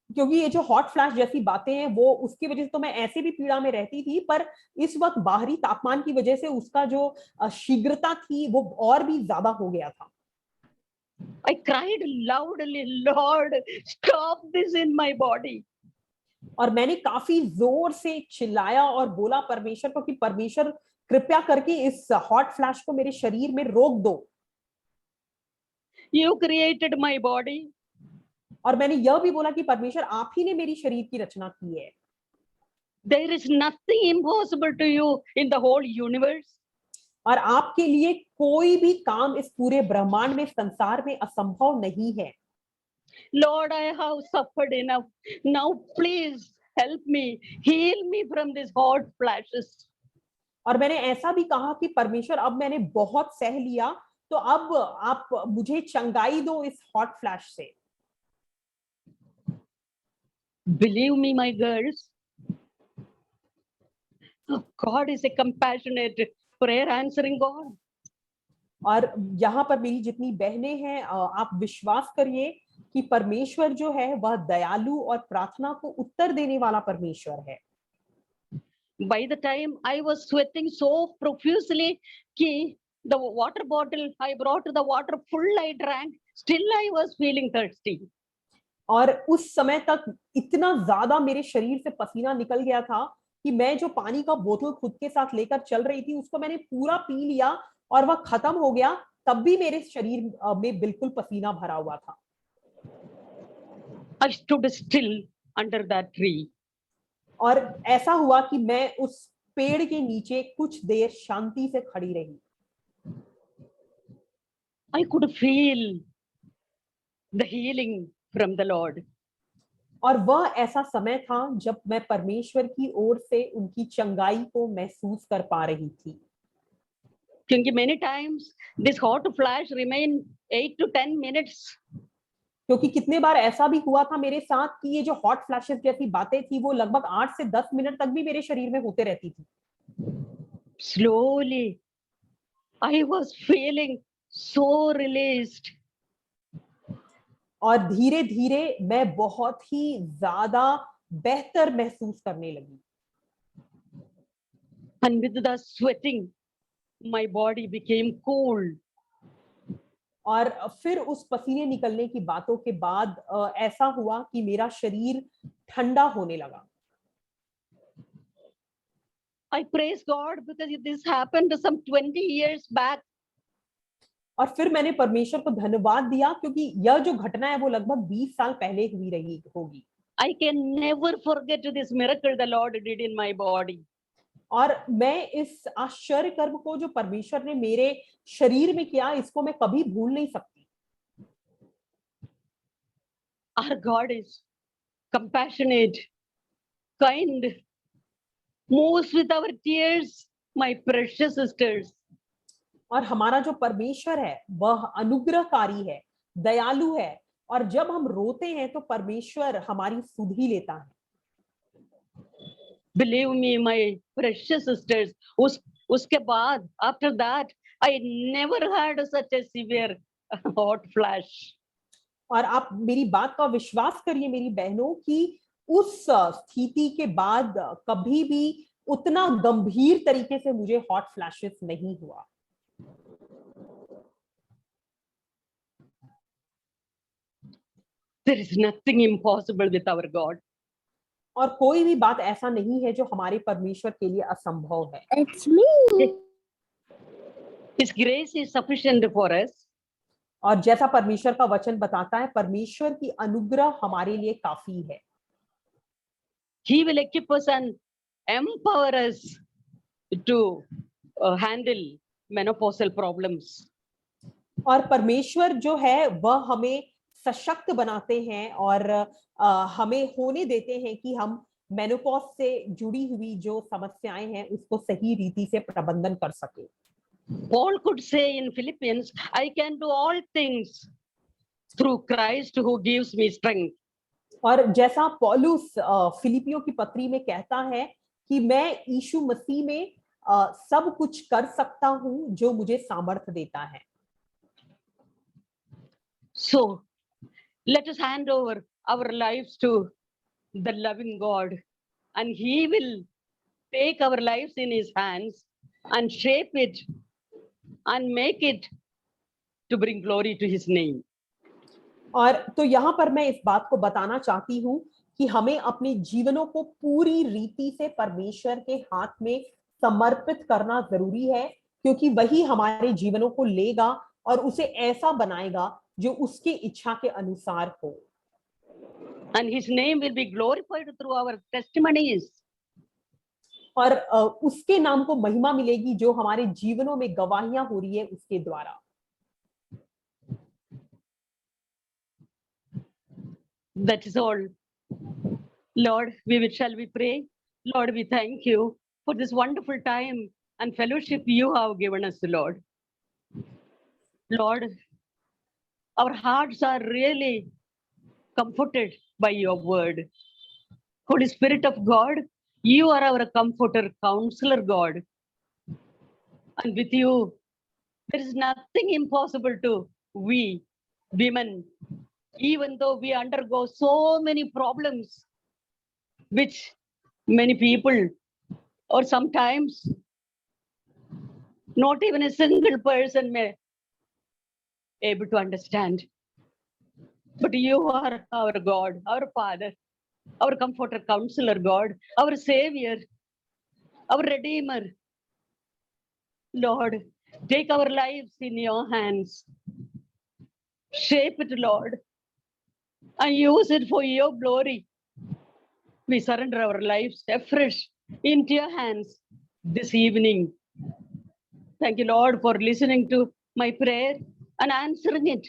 Speaker 1: क्योंकि ये जो हॉट फ्लैश जैसी बातें हैं वो उसकी वजह से तो मैं ऐसे भी पीड़ा में रहती थी, पर इस वक्त बाहरी तापमान की वजह से उसका जो शीघ्रता थी वो और भी ज्यादा हो गया था।
Speaker 5: I cried loudly, Lord, stop this in my body.
Speaker 1: और मैंने काफी जोर से चिल्लाया और बोला परमेश्वर को कि परमेश्वर कृपया करके इस हॉट फ्लैश को मेरे शरीर में रोक दो।
Speaker 5: You created my body.
Speaker 1: और मैंने यह भी बोला कि परमेश्वर आप ही ने मेरी शरीर की रचना की है।
Speaker 5: There is nothing impossible to you in the whole universe.
Speaker 1: और आपके लिए कोई भी काम इस पूरे ब्रह्मांड में, संसार में असंभव नहीं है।
Speaker 5: Lord, I have suffered enough. Now please help me, heal me from these hot flashes.
Speaker 1: और मैंने ऐसा भी कहा कि परमेश्वर अब मैंने बहुत सह लिया, तो अब आप मुझे चंगाई दो इस हॉट फ्लैश से।
Speaker 5: Believe me, my girls, God is a compassionate, prayer answering God.
Speaker 1: और यहाँ पर मेरी जितनी बहनें हैं, आप विश्वास करिए कि परमेश्वर जो है वह दयालु और प्रार्थना को उत्तर देने वाला परमेश्वर है।
Speaker 5: By the time I was sweating so profusely, कि the water bottle I brought the water full I drank, still I was feeling thirsty.
Speaker 1: और उस समय तक इतना ज्यादा मेरे शरीर से पसीना निकल गया था कि मैं जो पानी का बोतल खुद के साथ लेकर चल रही थी उसको मैंने पूरा पी लिया और वह खत्म हो गया, तब भी मेरे शरीर में बिल्कुल पसीना भरा हुआ था।
Speaker 5: I stood still under that tree.
Speaker 1: और ऐसा हुआ कि मैं उस पेड़ के नीचे कुछ देर शांति से खड़ी रही।
Speaker 5: I could feel the healing from the Lord.
Speaker 1: और वह ऐसा समय था जब मैं परमेश्वर की ओर से उनकी चंगाई को महसूस कर पा रही थी।
Speaker 5: क्योंकि many times this hot flash remain 8 to 10 minutes.
Speaker 1: क्योंकि कितने बार ऐसा भी हुआ था मेरे साथ कि ये जो हॉट फ्लैशेस जैसी बातें थी वो लगभग 8 से 10 मिनट तक भी मेरे शरीर में होते रहती थी।
Speaker 5: Slowly, I was feeling so released.
Speaker 1: और धीरे धीरे मैं बहुत ही ज्यादा बेहतर महसूस करने लगी।
Speaker 5: And with the sweating, my body became cold.
Speaker 1: और फिर उस पसीने निकलने की बातों के बाद ऐसा हुआ कि मेरा शरीर ठंडा होने लगा।
Speaker 5: I praise God because this happened some 20 years back.
Speaker 1: और फिर मैंने परमेश्वर को धन्यवाद दिया क्योंकि यह जो घटना है वो लगभग 20 साल पहले हुई रही होगी।
Speaker 5: I can never forget this miracle the Lord did in my body.
Speaker 1: और मैं इस आश्चर्य कर्म को जो परमेश्वर ने मेरे शरीर में किया, इसको मैं कभी भूल नहीं सकती।
Speaker 5: Our God is compassionate, kind, moves with our tears, my precious sisters.
Speaker 1: और हमारा जो परमेश्वर है वह अनुग्रहकारी है, दयालु है, और जब हम रोते हैं तो परमेश्वर हमारी सुध ही लेता है।
Speaker 5: Believe me, my precious sisters, उसके बाद after that I never had such a severe hot flash.
Speaker 1: और आप मेरी बात का विश्वास करिए मेरी बहनों कि उस स्थिति के बाद कभी भी उतना गंभीर तरीके से मुझे हॉट फ्लैशेस नहीं हुआ।
Speaker 5: There is nothing impossible with our God.
Speaker 1: और कोई भी बात ऐसा नहीं है जो हमारे परमेश्वर के लिए असंभव है।
Speaker 6: It's me.
Speaker 5: His grace is sufficient for us.
Speaker 1: और जैसा परमेश्वर का वचन बताता है, परमेश्वर की अनुग्रह हमारे लिए काफी है।
Speaker 5: He will equip us and empower us to handle menopausal problems.
Speaker 1: और परमेश्वर जो है वह हमें सशक्त बनाते हैं और हमें होने देते हैं कि हम मेनोपॉज से जुड़ी हुई जो समस्याएं हैं उसको सही रीति से प्रबंधन कर सके।
Speaker 5: Paul could say in Philippians, I can do all things through Christ who gives me strength.
Speaker 1: और जैसा पौलुस फिलिपियों की पत्री में कहता है कि मैं यीशु मसीह में सब कुछ कर सकता हूं जो मुझे सामर्थ्य देता है।
Speaker 5: So let us hand over our lives to the loving God, and He will take our lives in His hands and shape it and make it to bring glory to His name.
Speaker 1: और तो यहाँ पर मैं इस बात को बताना चाहती हूँ कि हमें अपने जीवनों को पूरी रीति से परमेश्वर के हाथ में समर्पित करना जरूरी है, क्योंकि वही हमारे जीवनों को लेगा और उसे ऐसा बनाएगा जो उसकी इच्छा के अनुसार हो.
Speaker 5: And His name will be glorified through our testimonies.
Speaker 1: और उसके नाम को महिमा मिलेगी जो हमारे जीवनों में गवाहियां हो रही है उसके द्वारा.
Speaker 5: That is all. Lord, shall we pray? Lord, we thank you for this wonderful time and fellowship you have given us, Lord. Lord, our hearts are really comforted by your word. Holy Spirit of God, you are our comforter, counselor, God. And with you, there is nothing impossible to we, women, even though we undergo so many problems, which many people, or sometimes not even a single person may able to understand. But you are our God, our Father, our comforter, counselor, God, our Savior, our Redeemer. Lord, take our lives in your hands. Shape it, Lord, and use it for your glory. We surrender our lives afresh into your hands this evening. Thank you, Lord, for listening to my prayer and answering it.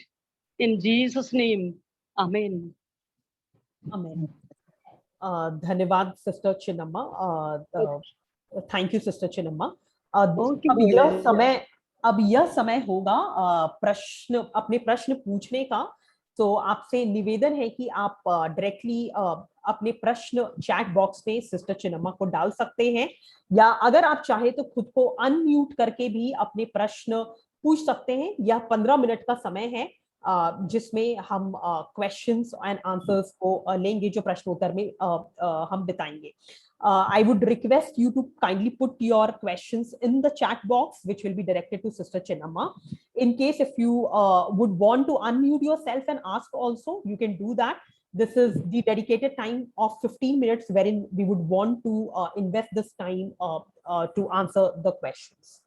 Speaker 5: In Jesus' name, Amen.
Speaker 1: Amen. धन्यवाद sister Chinnamma. Thank you sister Chinnamma. अब यह समय होगा अपने प्रश्न पूछने का. तो आपसे निवेदन है कि आप डायरेक्टली अपने प्रश्न चैट बॉक्स में सिस्टर चिन्नम्मा को डाल सकते हैं, या अगर आप चाहे तो खुद को अनम्यूट करके भी अपने प्रश्न पूछ सकते हैं. यह 15 मिनट का समय है जिसमें हम क्वेश्चंस एंड आंसर्स को लेंगे, जो प्रश्नोत्तर में हम बिताएंगे. I would request you to kindly put your questions in the chat box, which will be directed to Sister Chinnamma. In case if you would want to unmute yourself and ask also, you can do that. This is the dedicated time of 15 minutes wherein we would want to invest this time to answer the questions.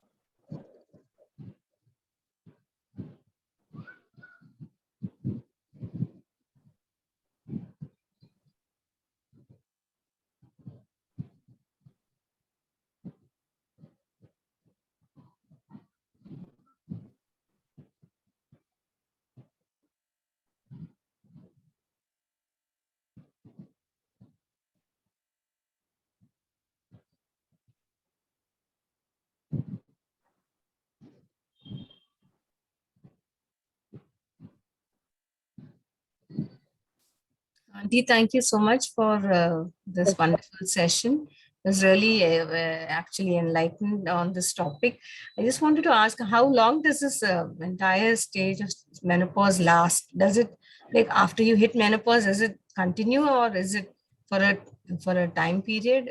Speaker 7: Auntie, thank you so much for this wonderful session. It was really actually enlightened on this topic. I just wanted to ask, how long does this entire stage of menopause last? Does it, like after you hit menopause, does it continue, or is it for a time period?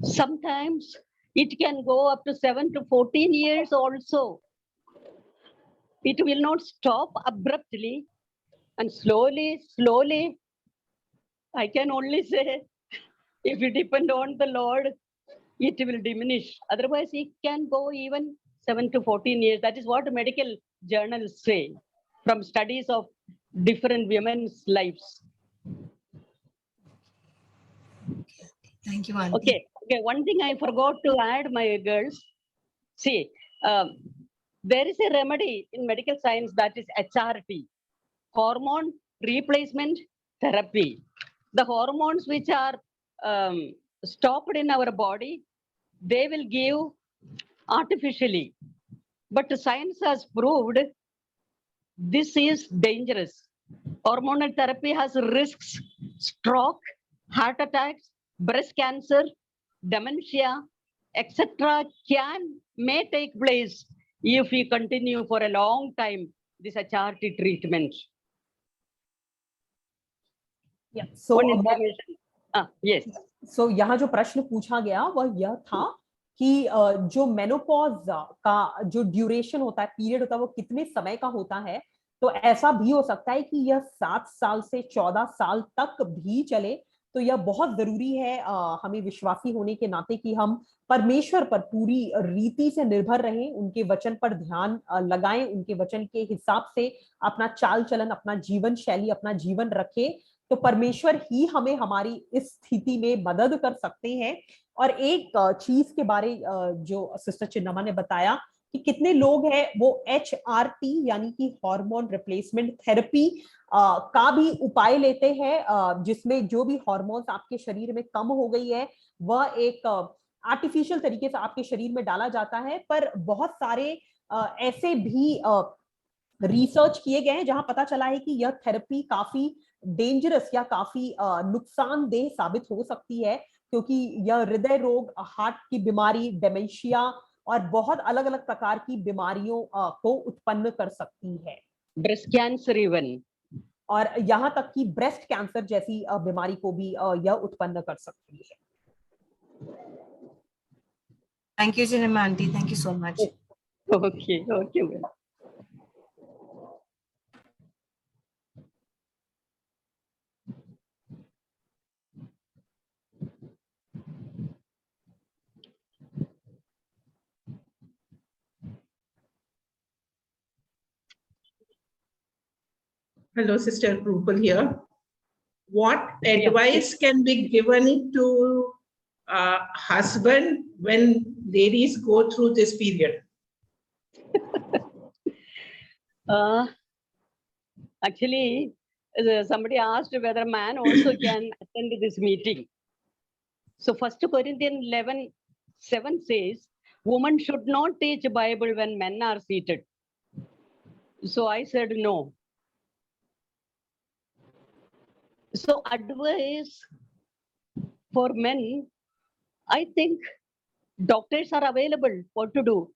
Speaker 5: Sometimes it can go up to 7 to 14 years also. It will not stop abruptly, and slowly, I can only say, if you depend on the Lord, it will diminish. Otherwise, it can go even 7 to 14 years. That is what medical journals say from studies of different women's lives.
Speaker 7: Thank you, Auntie.
Speaker 5: Okay. One thing I forgot to add, my girls. See, there is a remedy in medical science that is HRT, hormone replacement therapy. The hormones which are stopped in our body, they will give artificially. But science has proved this is dangerous. Hormonal therapy has risks: stroke, heart attacks, breast cancer, dementia, etc. may take place if we continue for a long time this HRT treatment.
Speaker 1: So
Speaker 5: one information. Yes.
Speaker 1: So यहाँ जो प्रश्न पूछा गया वह यह था कि जो मेनोपॉज का जो ड्यूरेशन होता है, पीरियड होता है, वो कितने समय का होता है। तो ऐसा भी हो सकता है कि यह 7 साल से 14 साल तक भी चले। तो यह बहुत जरूरी है हमें विश्वासी होने के नाते कि हम परमेश्वर पर पूरी रीति से निर्भर रहें, उनके वचन पर ध्यान लगाएं, उनके वचन के हिसाब से अपना चाल चलन, अपना जीवन शैली, अपना जीवन रखें। तो परमेश्वर ही हमें हमारी इस स्थिति में मदद कर सकते हैं। और एक चीज के बारे जो सिस्टर चिन्नमा ने बताया कि कितने लोग हैं वो HRT यानी कि हार्मोन रिप्लेसमेंट थेरेपी का भी उपाय लेते हैं, जिसमें जो भी हार्मोन्स आपके शरीर में कम हो गई है वह एक आर्टिफिशियल तरीके से आपके शरीर में डाला जाता है। पर बहुत सारे ऐसे भी रिसर्च किए गए हैं जहां पता चला है कि यह थेरेपी काफी डेंजरस या काफी नुकसानदेह साबित हो सकती है, क्योंकि यह हृदय रोग, हार्ट की बीमारी, डेमेंशिया और बहुत अलग अलग प्रकार की बीमारियों को उत्पन्न कर सकती है।
Speaker 5: ब्रेस्ट कैंसर इवन,
Speaker 1: और यहाँ तक कि ब्रेस्ट कैंसर जैसी बीमारी को भी यह उत्पन्न कर सकती है।
Speaker 7: Thank you, Chinnama aunty. Thank you so much.
Speaker 5: Okay, okay.
Speaker 8: Hello, Sister Rupal here. What advice can be given to husband when ladies go through this period?
Speaker 5: Actually, somebody asked whether man also can attend this meeting. So 1 Corinthians 11:7 says, woman should not teach Bible when men are seated. So I said no. So advice for men, I think doctors are available what to do.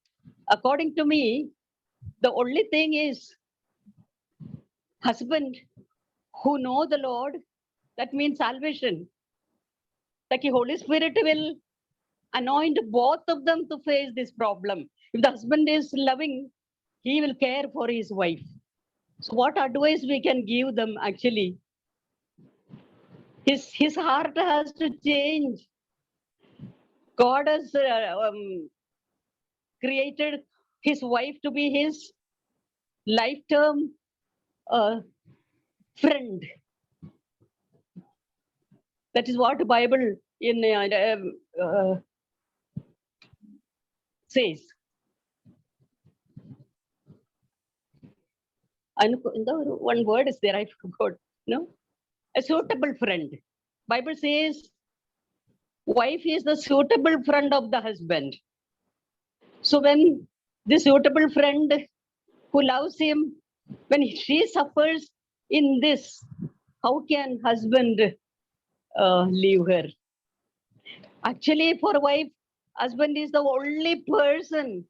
Speaker 5: According to me, the only thing is husband who know the Lord, that means salvation. Like the Holy Spirit will anoint both of them to face this problem. If the husband is loving, he will care for his wife. So what advice we can give them actually? His heart has to change. God has created his wife to be his lifetime friend. That is what the Bible says. And one word is there, I forgot. No, a suitable friend. Bible says, wife is the suitable friend of the husband. So when the suitable friend who loves him, when she suffers in this, how can husband leave her? Actually, for wife, husband is the only person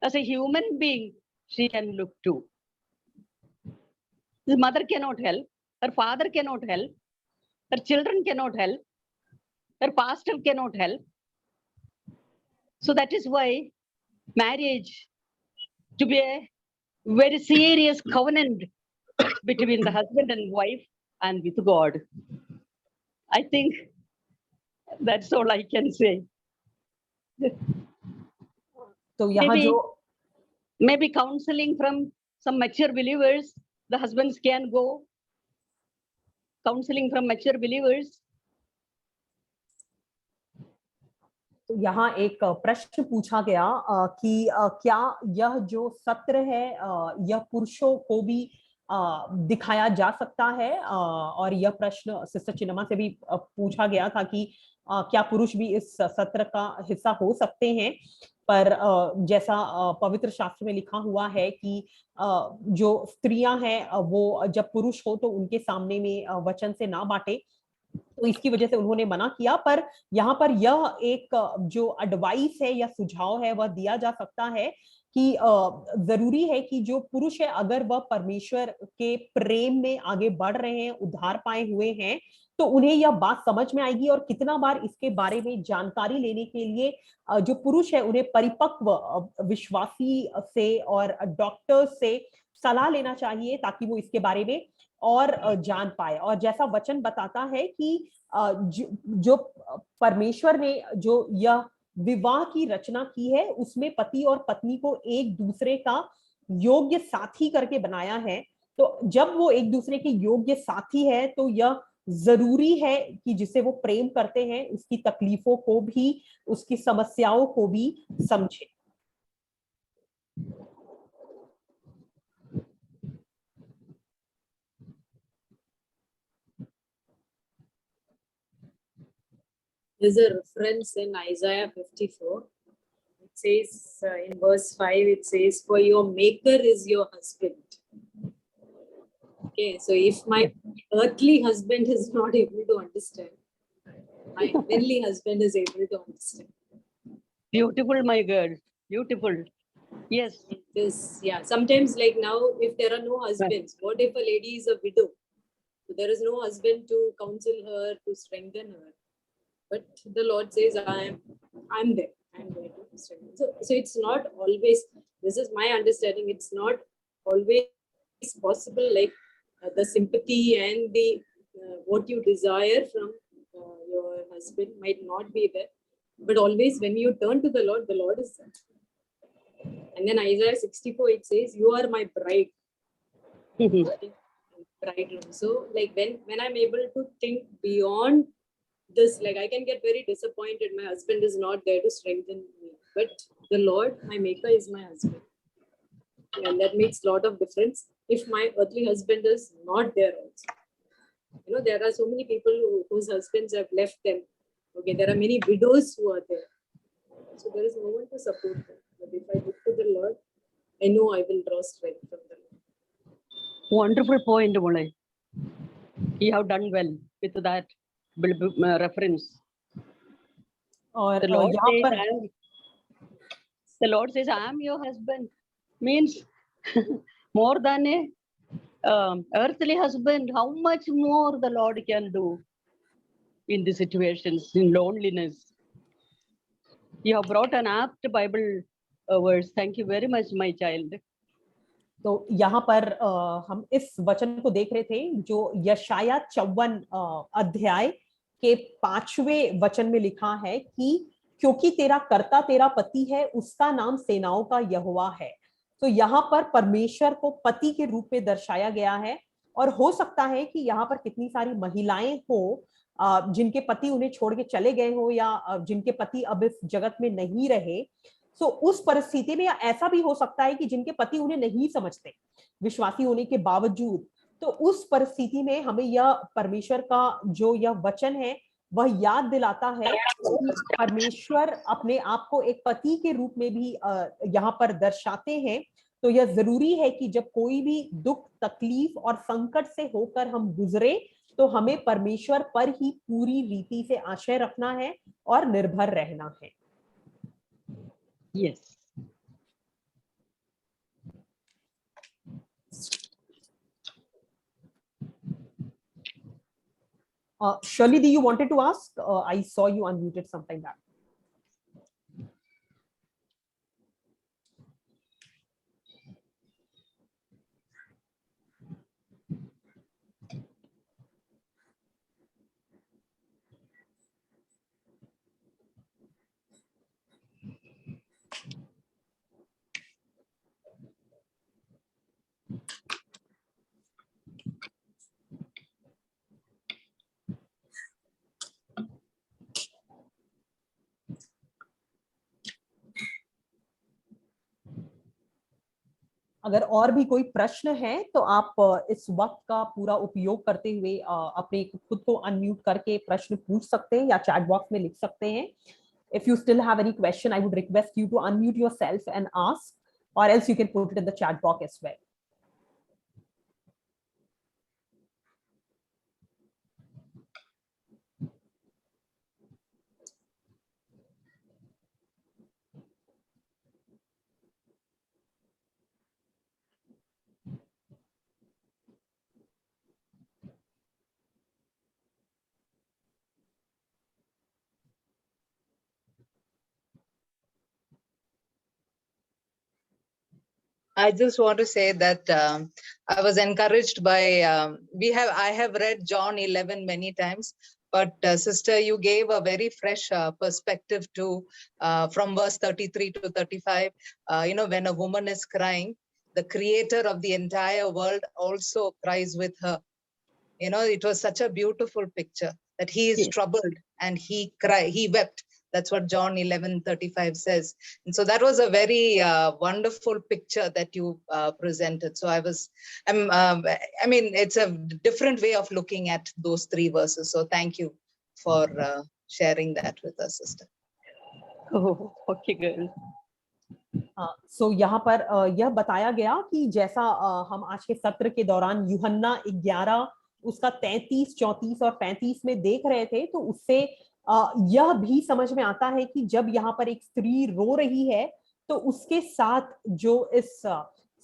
Speaker 5: as a human being she can look to. His mother cannot help, her father cannot help, her children cannot help, her pastor cannot help. So that is why marriage to be a very serious covenant between the husband and wife and with God. I think that's all I can say.
Speaker 1: तो यहाँ जो
Speaker 5: maybe counseling from some mature believers, the husbands can go. Counseling from mature believers.
Speaker 1: तो यहाँ एक प्रश्न पूछा गया कि क्या यह जो सत्र है यह पुरुषों को भी दिखाया जा सकता है, और यह प्रश्न सिस्टर चिन्नमा से भी पूछा गया था कि क्या पुरुष भी इस सत्र का हिस्सा हो सकते हैं। पर जैसा पवित्र शास्त्र में लिखा हुआ है कि जो स्त्रियां हैं वो जब पुरुष हो तो उनके सामने में वचन से ना बांटे, तो इसकी वजह से उन्होंने मना किया। पर यहाँ पर यह एक जो एडवाइस है या सुझाव है वह दिया जा सकता है कि जरूरी है कि जो पुरुष है अगर वह परमेश्वर के प्रेम में आगे बढ़ रहे हैं, उद्धार पाए हुए हैं, तो उन्हें यह बात समझ में आएगी। और कितना बार इसके बारे में जानकारी लेने के लिए जो पुरुष है उन्हें परिपक्व विश्वासी से और डॉक्टर से सलाह लेना चाहिए, ताकि वो इसके बारे में और जान पाए। और जैसा वचन बताता है कि जो परमेश्वर ने जो यह विवाह की रचना की है, उसमें पति और पत्नी को एक दूसरे का योग्य साथी करके बनाया है। तो जब वो एक दूसरे के योग्य साथी है, तो यह जरूरी है कि जिसे वो प्रेम करते हैं उसकी तकलीफों को भी, उसकी समस्याओं को भी समझे।
Speaker 9: There's a reference in Isaiah 54. It says in verse 5, it says, "For your maker is your husband." Okay, so if my earthly husband is not able to understand, my heavenly husband is able to understand.
Speaker 5: Beautiful, my girl. Beautiful. Yes.
Speaker 9: This, yeah. Sometimes, like now, if there are no husbands, what if a lady is a widow? So there is no husband to counsel her, to strengthen her. But the Lord says, I'm there. I'm there to strengthen. So it's not always, this is my understanding, it's not always possible, like the sympathy and the what you desire from your husband might not be there. But always when you turn to the Lord is there. And then Isaiah 64, it says, "You are my bride." Bridegroom. So like when I'm able to think beyond this, like I can get very disappointed. My husband is not there to strengthen me, but the Lord, my maker, is my husband. And that makes a lot of difference. If my earthly husband is not there also. There are so many people whose husbands have left them. Okay, there are many widows who are there. So there is no one to support them. But if I look to the Lord, I know I will draw strength from the Lord.
Speaker 5: Wonderful point, Mulay. You have done well with that reference.
Speaker 1: और
Speaker 5: the Lord says, "I am your husband," means more than a earthly husband. How much more the Lord can do in the situations, in loneliness. You have brought an apt Bible verse. Thank you very much, my child.
Speaker 1: तो यहाँ पर हम इस वचन को देख रहे थे जो यशाया 54 अध्याय के 5वें वचन में लिखा है कि क्योंकि तेरा कर्ता तेरा पति है, उसका नाम सेनाओं का यहोवा है। तो यहाँ पर परमेश्वर को पति के रूप में दर्शाया गया है। और हो सकता है कि यहाँ पर कितनी सारी महिलाएं हो जिनके पति उन्हें छोड़ के चले गए हो, या जिनके पति अब इस जगत में नहीं रहे। तो उस परिस्थिति में ऐसा भी हो सकता है कि जिनके पति उन्हें नहीं समझते विश्वासी होने के बावजूद। तो उस परिस्थिति में हमें यह परमेश्वर का जो यह वचन है वह याद दिलाता है कि परमेश्वर अपने आप को एक पति के रूप में भी यहाँ पर दर्शाते हैं। तो यह जरूरी है कि जब कोई भी दुख, तकलीफ और संकट से होकर हम गुजरे, तो हमें परमेश्वर पर ही पूरी रीति से आशय रखना है और निर्भर रहना है।
Speaker 5: Yes.
Speaker 1: Shirley, you wanted to ask? I saw you unmuted sometime back. अगर और भी कोई प्रश्न है तो आप इस वक्त का पूरा उपयोग करते हुए अपने खुद को अनम्यूट करके प्रश्न पूछ सकते हैं या चैट बॉक्स में लिख सकते हैं। If you still have any question, I would request you to unmute yourself and ask, or else you can put it in the chat box as well.
Speaker 10: I just want to say that I was encouraged by, I have read John 11 many times, but sister, you gave a very fresh perspective to, from verse 33 to 35, when a woman is crying, the creator of the entire world also cries with her. It was such a beautiful picture that he is troubled and he wept. That's what John 11:35 says. And so that was a very wonderful picture that you presented. So it's a different way of looking at those three verses. So thank you for sharing that with us, sister.
Speaker 5: Oh, okay, girl.
Speaker 1: So यहाँ पर यह बताया गया कि जैसा हम आज के सत्र के दौरान यूहन्ना 11 उसका 33, 34 और 35 में देख रहे थे, तो उससे यह भी समझ में आता है कि जब यहाँ पर एक स्त्री रो रही है तो उसके साथ जो इस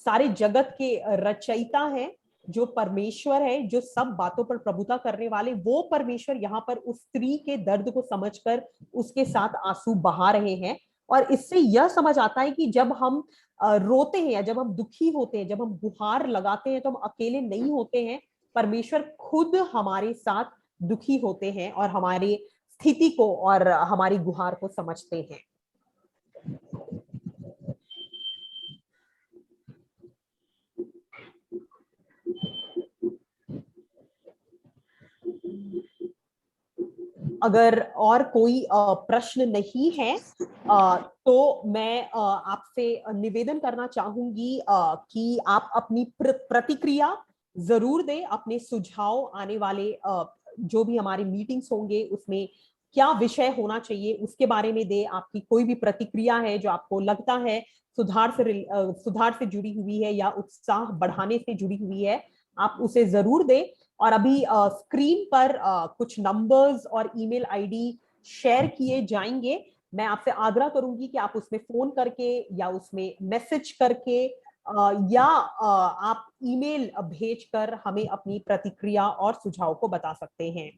Speaker 1: सारे जगत के रचयिता है, जो परमेश्वर है, जो सब बातों पर प्रभुता करने वाले, वो परमेश्वर यहाँ पर उस स्त्री के दर्द को समझकर उसके साथ आंसू बहा रहे हैं। और इससे यह समझ आता है कि जब हम रोते हैं या जब हम दुखी होते हैं, जब हम गुहार लगाते हैं, तो हम अकेले नहीं होते हैं। परमेश्वर खुद हमारे साथ दुखी होते हैं और हमारी स्थिति को और हमारी गुहार को समझते हैं। अगर और कोई प्रश्न नहीं है तो मैं आपसे निवेदन करना चाहूंगी कि आप अपनी प्रतिक्रिया जरूर दें। अपने सुझाव आने वाले जो भी हमारे मीटिंग्स होंगे उसमें क्या विषय होना चाहिए उसके बारे में दें। आपकी कोई भी प्रतिक्रिया है जो आपको लगता है सुधार से जुड़ी हुई है या उत्साह बढ़ाने से जुड़ी हुई है, आप उसे जरूर दें। और अभी स्क्रीन पर कुछ नंबर्स और ईमेल आईडी शेयर किए जाएंगे। मैं आपसे आग्रह करूंगी कि आप उसमें फोन करके या उसमें मैसेज करके या आप ईमेल भेजकर हमें अपनी प्रतिक्रिया और सुझाव को बता सकते हैं।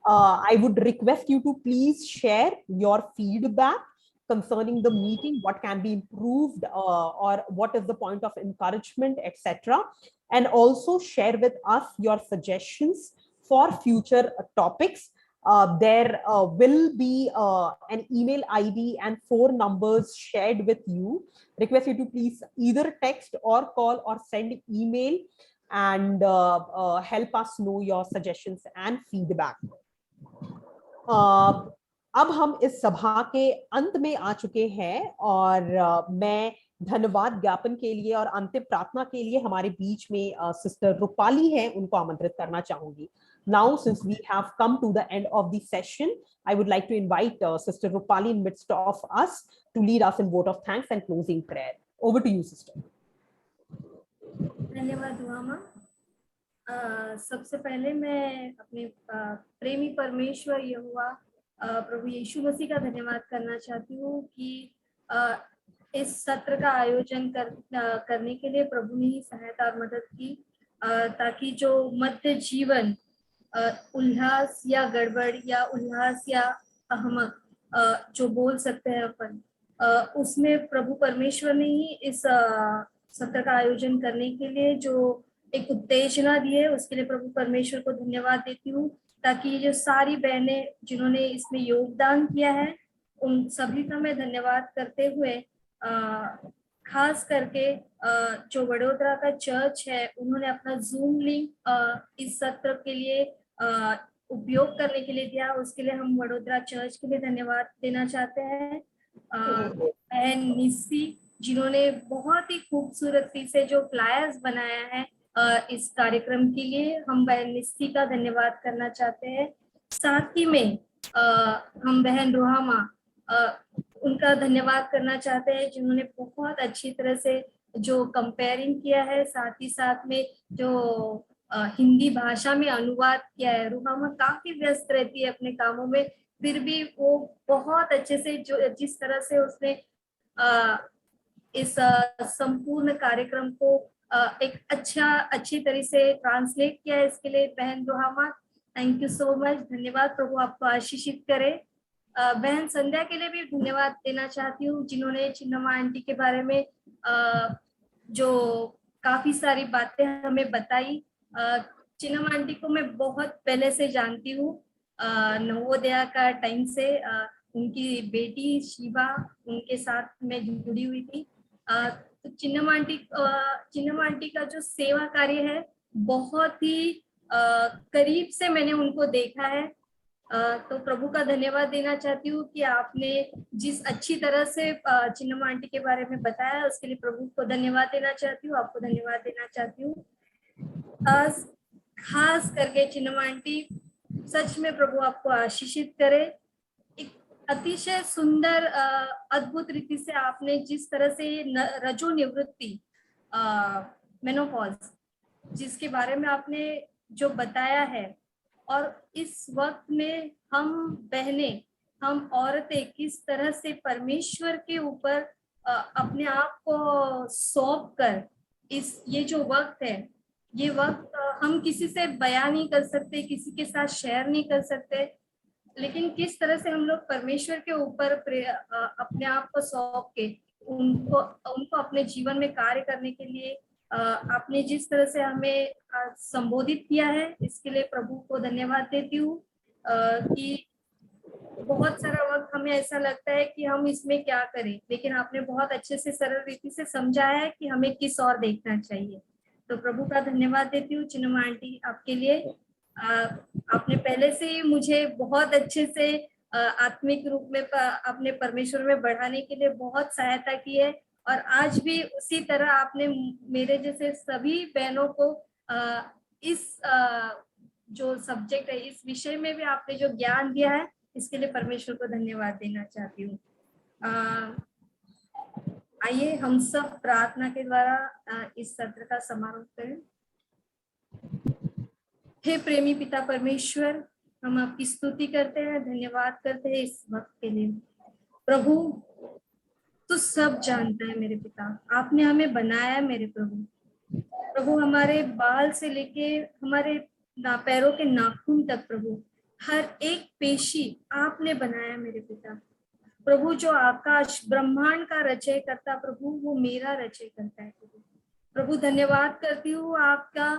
Speaker 1: I would request you to please share your feedback concerning the meeting, what can be improved or what is the point of encouragement, etc. And also share with us your suggestions for future topics. There will be an email ID and 4 numbers shared with you. Request you to please either text or call or send email and help us know your suggestions and feedback. अब हम इस सभा के अंत में आ चुके हैं और मैं धन्यवाद ज्ञापन के लिए और अंतिम प्रार्थना के लिए हमारे बीच में सिस्टर रूपाली हैं, उनको आमंत्रित करना चाहूंगी। Now, since we have come to the end of the session, I would like to invite Sister Rupali in midst of us to lead us in vote of thanks and closing prayer. Over to you, sister.
Speaker 11: धन्यवाद Ruhamah. सबसे पहले मैं अपने प्रेमी परमेश्वर यहोवा प्रभु यीशु मसीह का धन्यवाद करना चाहती हूँ कि इस सत्र का आयोजन करने के लिए प्रभु ने ही सहायता और मदद की, ताकि जो मध्य जीवन उल्लास या गड़बड़ या उल्लास या अहमक जो बोल सकते हैं अपन, उसमें प्रभु परमेश्वर ने ही इस सत्र का आयोजन करने के लिए जो एक उत्तेजना दी है, उसके लिए प्रभु परमेश्वर को धन्यवाद देती हूँ। ताकि जो सारी बहनें जिन्होंने इसमें योगदान किया है, उन सभी का मैं धन्यवाद करते हुए खास करके जो वडोदरा का चर्च है, उन्होंने अपना जूम लिंक इस सत्र के लिए उपयोग करने के लिए दिया, उसके लिए हम वडोदरा चर्च के लिए धन्यवाद देना चाहते हैं। बहन निस्सी जिन्होंने बहुत ही खूबसूरती से जो फ्लायर्स बनाया है इस कार्यक्रम के लिए, हम बहन निस्सी का धन्यवाद करना चाहते हैं। साथ ही में हम बहन रुहामा उनका धन्यवाद करना चाहते हैं, जिन्होंने बहुत अच्छी तरह से जो कंपेयरिंग किया है, साथ ही साथ में जो हिंदी भाषा में अनुवाद किया है। रुहामा काफी व्यस्त रहती है अपने कामों में, फिर भी वो बहुत अच्छे से जो जिस तरह से उसने इस संपूर्ण कार्यक्रम को एक अच्छी तरह से ट्रांसलेट किया है, इसके लिए बहन Ruhamah thank you so much. धन्यवाद, प्रभु आपको आशीषित करे। बहन संध्या के लिए भी धन्यवाद देना चाहती हूँ, जिन्होंने चिन्नमा आंटी के बारे में जो काफी सारी बातें हमें बताई। चिन्नम आंटी को मैं बहुत पहले से जानती हूँ, नवोदया का टाइम से। उनकी बेटी शिवा उनके साथ मैं जुड़ी हुई थी। तो चिन्नम आंटी का जो सेवा कार्य है बहुत ही करीब से मैंने उनको देखा है। तो प्रभु का धन्यवाद देना चाहती हूँ कि आपने जिस अच्छी तरह से चिन्नम आंटी के बारे में बताया, उसके लिए प्रभु को धन्यवाद देना चाहती हूँ, आपको धन्यवाद देना चाहती हूँ। खास करके चिन्नम आंटी, सच में प्रभु आपको आशीषित करे। एक अतिशय सुंदर अद्भुत रीति से आपने जिस तरह से रजो निवृत्ति मेनोपॉज जिसके बारे में आपने जो बताया है, और इस वक्त में हम बहनें, हम औरतें किस तरह से परमेश्वर के ऊपर अपने आप को सौंप कर ये जो वक्त है, ये वक्त हम किसी से बयान नहीं कर सकते, किसी के साथ शेयर नहीं कर सकते, लेकिन किस तरह से हम लोग परमेश्वर के ऊपर अपने आप को सौंप के उनको अपने जीवन में कार्य करने के लिए आपने जिस तरह से हमें संबोधित किया है, इसके लिए प्रभु को धन्यवाद देती हूँ। कि बहुत सारा वक्त हमें ऐसा लगता है कि हम इसमें क्या करें, लेकिन आपने बहुत अच्छे से सरल रीति से समझाया है कि हमें किस ओर देखना चाहिए। तो प्रभु का धन्यवाद देती हूँ। चिन्नम आंटी, आपके लिए आपने पहले से ही मुझे बहुत अच्छे से आत्मिक रूप में अपने परमेश्वर में बढ़ाने के लिए बहुत सहायता की है, और आज भी उसी तरह आपने मेरे जैसे सभी बहनों को इस जो सब्जेक्ट है, इस विषय में भी आपने जो ज्ञान दिया है, इसके लिए परमेश्वर को धन्यवाद देना चाहती हूँ। आइए हम सब प्रार्थना के द्वारा इस सत्र का समारोह करें। हे प्रेमी पिता परमेश्वर, हम आपकी स्तुति करते हैं, धन्यवाद करते हैं इस वक्त के लिए। प्रभु, तू सब जानता है मेरे पिता, आपने हमें बनाया है मेरे प्रभु, हमारे बाल से लेके हमारे पैरों के नाखून तक प्रभु, हर एक पेशी आपने बनाया मेरे पिता। प्रभु, जो आकाश ब्रह्मांड का रचय करता प्रभु, वो मेरा रचय करता है प्रभु। धन्यवाद करती हूँ आपका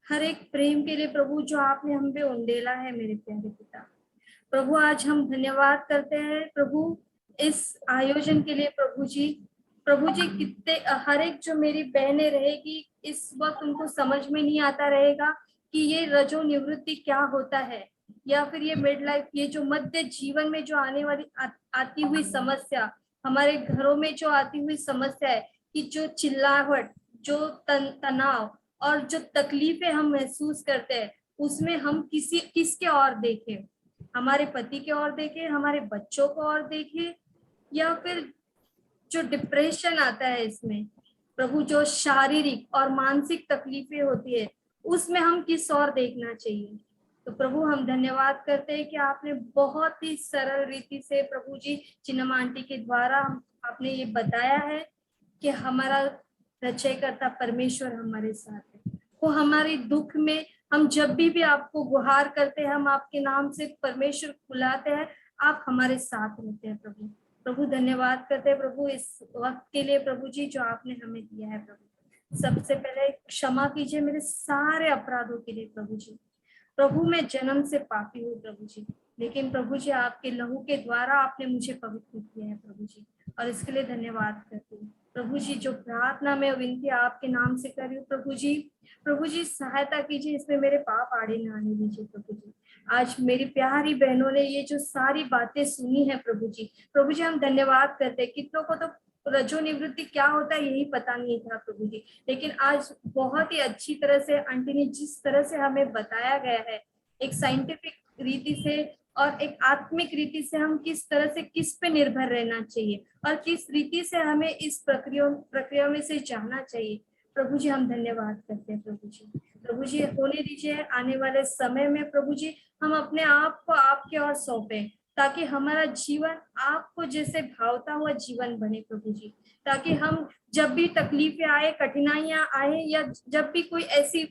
Speaker 11: हर एक प्रेम के लिए प्रभु, जो आपने हम पे उंडेला है मेरे प्यारे पिता। प्रभु, आज हम धन्यवाद करते हैं प्रभु इस आयोजन के लिए प्रभु जी। कितने हर एक जो मेरी बहनें रहेगी, इस वक्त उनको समझ में नहीं आता रहेगा कि ये रजो निवृत्ति क्या होता है, या फिर ये मिड लाइफ, ये जो मध्य जीवन में जो आने वाली आती हुई समस्या, हमारे घरों में जो आती हुई समस्या है कि जो चिल्लाहट, जो तनाव और जो तकलीफें हम महसूस करते हैं, उसमें हम किसके और देखें, हमारे पति के और देखें, हमारे बच्चों को और देखें, या फिर जो डिप्रेशन आता है इसमें प्रभु, जो शारीरिक और मानसिक तकलीफें होती है, उसमें हम किस और देखना चाहिए। तो प्रभु, हम धन्यवाद करते हैं कि आपने बहुत ही सरल रीति से प्रभु जी चिन्नम आंटी के द्वारा आपने ये बताया है कि हमारा रचयकर्ता परमेश्वर हमारे साथ है। वो हमारे दुख में हम जब भी आपको गुहार करते हैं, हम आपके नाम से परमेश्वर बुलाते हैं, आप हमारे साथ रहते हैं प्रभु। धन्यवाद करते हैं प्रभु इस वक्त के लिए प्रभु जी, जो आपने हमें दिया है प्रभु। सबसे पहले क्षमा कीजिए मेरे सारे अपराधों के लिए प्रभु जी। प्रभु, मैं जन्म से पापी हूँ प्रभु जी, लेकिन प्रभु जी आपके लहू के द्वारा आपने मुझे पवित्र किया है प्रभु जी, और इसके लिए धन्यवाद करती हूँ प्रभु जी। जो प्रार्थना में विनती आपके नाम से कर रही हूँ प्रभु जी सहायता कीजिए, इसमें मेरे पाप आड़े ना आने दीजिए प्रभु जी। आज मेरी प्यारी बहनों ने ये जो सारी बातें सुनी है प्रभु जी हम धन्यवाद करते हैं। कितनों को तो रजो निवृत्ति क्या होता है यही पता नहीं था प्रभु जी, लेकिन आज बहुत ही अच्छी तरह से आंटी ने जिस तरह से हमें बताया गया है, एक साइंटिफिक रीति से और एक आत्मिक रीति से हम किस तरह से किस पे निर्भर रहना चाहिए और किस रीति से हमें इस प्रक्रिया में से जाना चाहिए। प्रभु जी हम धन्यवाद करते हैं प्रभु जी होने दीजिए आने वाले समय में प्रभु जी हम अपने आप को आपके और सौंपे, ताकि हमारा जीवन आपको जैसे भावता हुआ जीवन बने प्रभु जी, ताकि हम जब भी तकलीफें आए, कठिनाइयां आए, या जब भी कोई ऐसी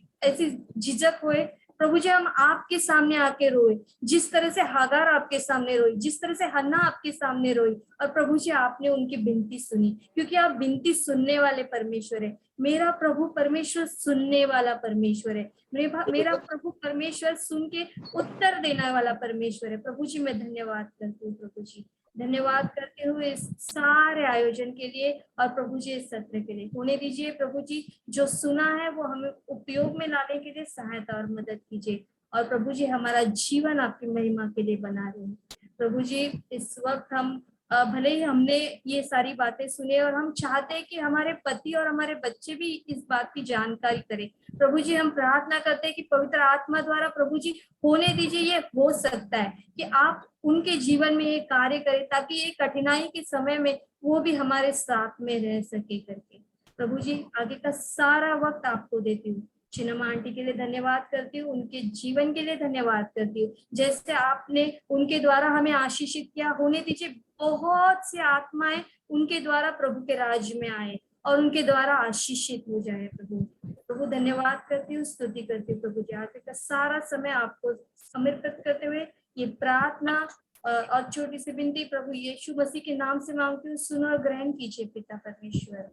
Speaker 11: झिझक होए प्रभु जी हम आपके सामने आके रोए, जिस तरह से हागार आपके सामने रोई, जिस तरह से हन्ना आपके सामने रोई, और प्रभु जी आपने उनकी विनती सुनी, क्योंकि आप विनती सुनने वाले परमेश्वर है। मेरा प्रभु परमेश्वर सुनने वाला परमेश्वर है। मेरा प्रभु परमेश्वर सुन के उत्तर देने वाला परमेश्वर है। प्रभु जी मैं धन्यवाद करती हूँ, प्रभु जी धन्यवाद करते हुए इस सारे आयोजन के लिए और प्रभु जी इस सत्र के लिए। होने दीजिए प्रभु जी, जो सुना है वो हमें उपयोग में लाने के लिए सहायता और मदद कीजिए, और प्रभु जी हमारा जीवन आपकी महिमा के लिए बना रहे हैं। प्रभु जी इस वक्त हम भले ही हमने ये सारी बातें सुने और हम चाहते हैं कि हमारे पति और हमारे बच्चे भी इस बात की जानकारी करें। प्रभु जी हम प्रार्थना करते हैं कि पवित्र आत्मा द्वारा प्रभु जी होने दीजिए, ये हो सकता है कि आप उनके जीवन में ये कार्य करें, ताकि ये कठिनाई के समय में वो भी हमारे साथ में रह सके करके। प्रभु जी आगे का सारा वक्त आपको देती हूँ। चिन्नमा आंटी के लिए धन्यवाद करती हूँ, उनके जीवन के लिए धन्यवाद करती हूँ। जैसे आपने उनके द्वारा हमें आशीषित किया, होने दीजिए बहुत से आत्माएं उनके द्वारा प्रभु के राज्य में आए और उनके द्वारा आशीषित हो जाए। प्रभु धन्यवाद करती हूँ, स्तुति करती हूँ। प्रभु जी आगे का सारा समय आपको समर्पित करते हुए ये प्रार्थना और छोटी सी विनती प्रभु यीशु मसीह के नाम से मांगती हूँ, सुनो और ग्रहण कीजिए पिता परमेश्वर।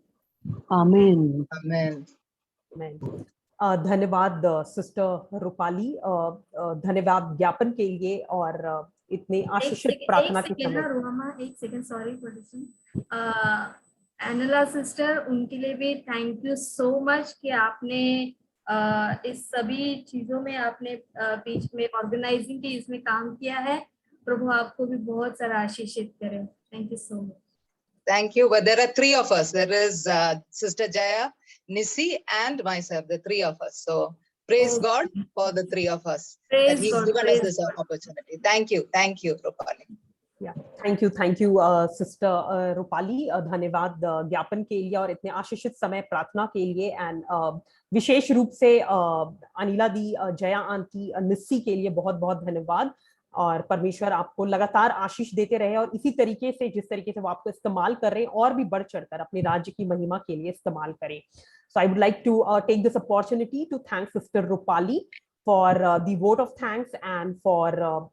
Speaker 5: आमीन।
Speaker 10: Amen.
Speaker 1: धन्यवाद सिस्टर रूपाली, धन्यवाद ज्ञापन के लिए और इतने आशीषित प्रार्थना के समय।
Speaker 11: एक सेकंड, सॉरी फॉर दिस। एनला सिस्टर, उनके लिए भी थैंक यू सो मच कि आपने इस सभी चीजों में आपने बीच में ऑर्गेनाइजिंग की इसमें काम किया है। प्रभु आपको भी बहुत सारा आशीषित करे। Thank you so much.
Speaker 10: Thank you. But there are three of us. There is Sister Jaya, Nisi, and myself, the three of us. So praise God for the three of us that He's given us this opportunity. Thank you. Thank you, Rupali.
Speaker 1: Yeah, thank you, Sister Rupali. धन्यवाद ज्ञापन के लिए और इतने आशीषित समय प्रार्थना के लिए। एंड विशेष रूप से अनिला दी, जया आंटी, निस्सी के लिए बहुत बहुत धन्यवाद। और परमेश्वर आपको लगातार आशीष देते रहे और इसी तरीके से जिस तरीके से वो आपको इस्तेमाल कर रहे हैं और भी बढ़ चढ़कर अपने राज्य की महिमा के लिए इस्तेमाल करें। So I would like to take this opportunity to thank Sister Rupali for the vote of thanks and for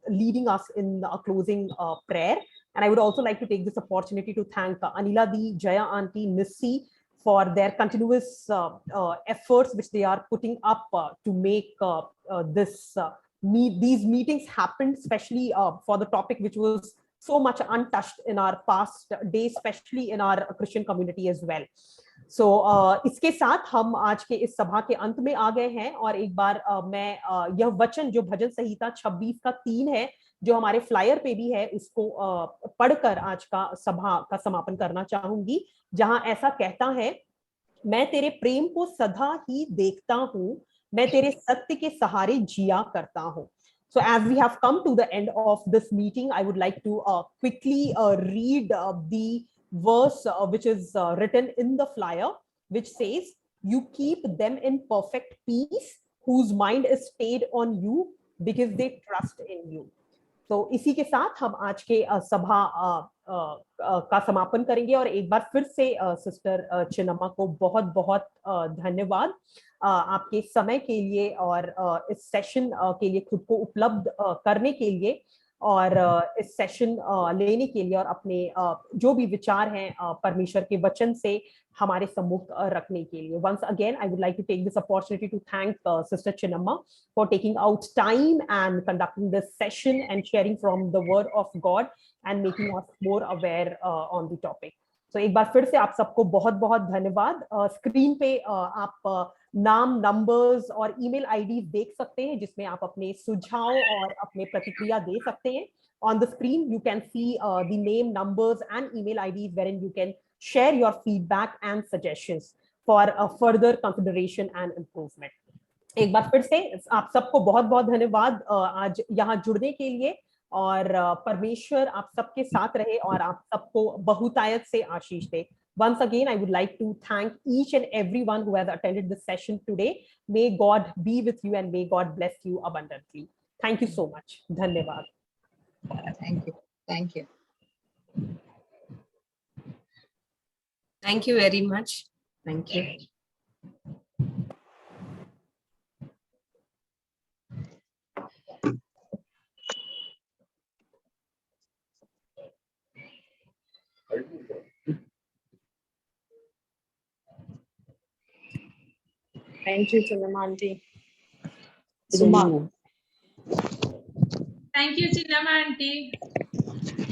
Speaker 1: leading us in a closing prayer. And I would also like to take this opportunity to thank Anila Di, Jaya Auntie, Nissy for their continuous efforts which they are putting up to make these meetings happen, especially for the topic which was so much untouched in our past days, especially in our Christian community as well. So इसके साथ हम आज के इस सभा के अंत में आ गए हैं और एक बार मैं यह वचन जो भजन संहिता 26:3 है जो हमारे फ्लायर पे भी है उसको पढ़कर आज का सभा का समापन करना चाहूंगी, जहां ऐसा कहता है, मैं तेरे प्रेम को सदा ही देखता हूँ, मैं तेरे सत्य के सहारे जिया करता हूँ. So as we have come to the end of this meeting, I would like to quickly read the verse which is written in the flyer, which says, you keep them in perfect peace whose mind is stayed on you because they trust in you. तो इसी के साथ हम आज के सभा का समापन करेंगे और एक बार फिर से सिस्टर चिन्नमा को बहुत बहुत धन्यवाद आपके समय के लिए और इस सेशन के लिए खुद को उपलब्ध करने के लिए और इस सेशन लेने के लिए और अपने जो भी विचार हैं परमेश्वर के वचन से हमारे सम्मुख रखने के लिए. Once again, I would like to take this opportunity to thank Sister Chinnamma for taking out time and conducting this session and sharing from the Word of God and making us more aware on the topic. So एक बार फिर से आप सबको बहुत बहुत धन्यवाद. Screen पे आप नाम, नंबर्स और ईमेल आईडी देख सकते हैं जिसमें आप अपने सुझाव और अपने प्रतिक्रिया दे सकते हैं. On the screen you can see the name, numbers and email IDs wherein you can share your feedback and suggestions for further consideration and improvement. एक बार फिर से आप सबको बहुत बहुत धन्यवाद आज यहाँ जुड़ने के लिए और परमेश्वर आप सबके साथ रहे और आप सबको बहुतायत से आशीष दे. Once again, I would like to thank each and everyone who has attended this session today. May God be with you and may God bless you abundantly. Thank you so much. Dhanyavad.
Speaker 10: Thank you. Thank you.
Speaker 7: Thank you very much. Thank you.
Speaker 6: Thank you, Chinnamma aunty.
Speaker 1: Suma.
Speaker 4: Thank you, Chinnamma aunty.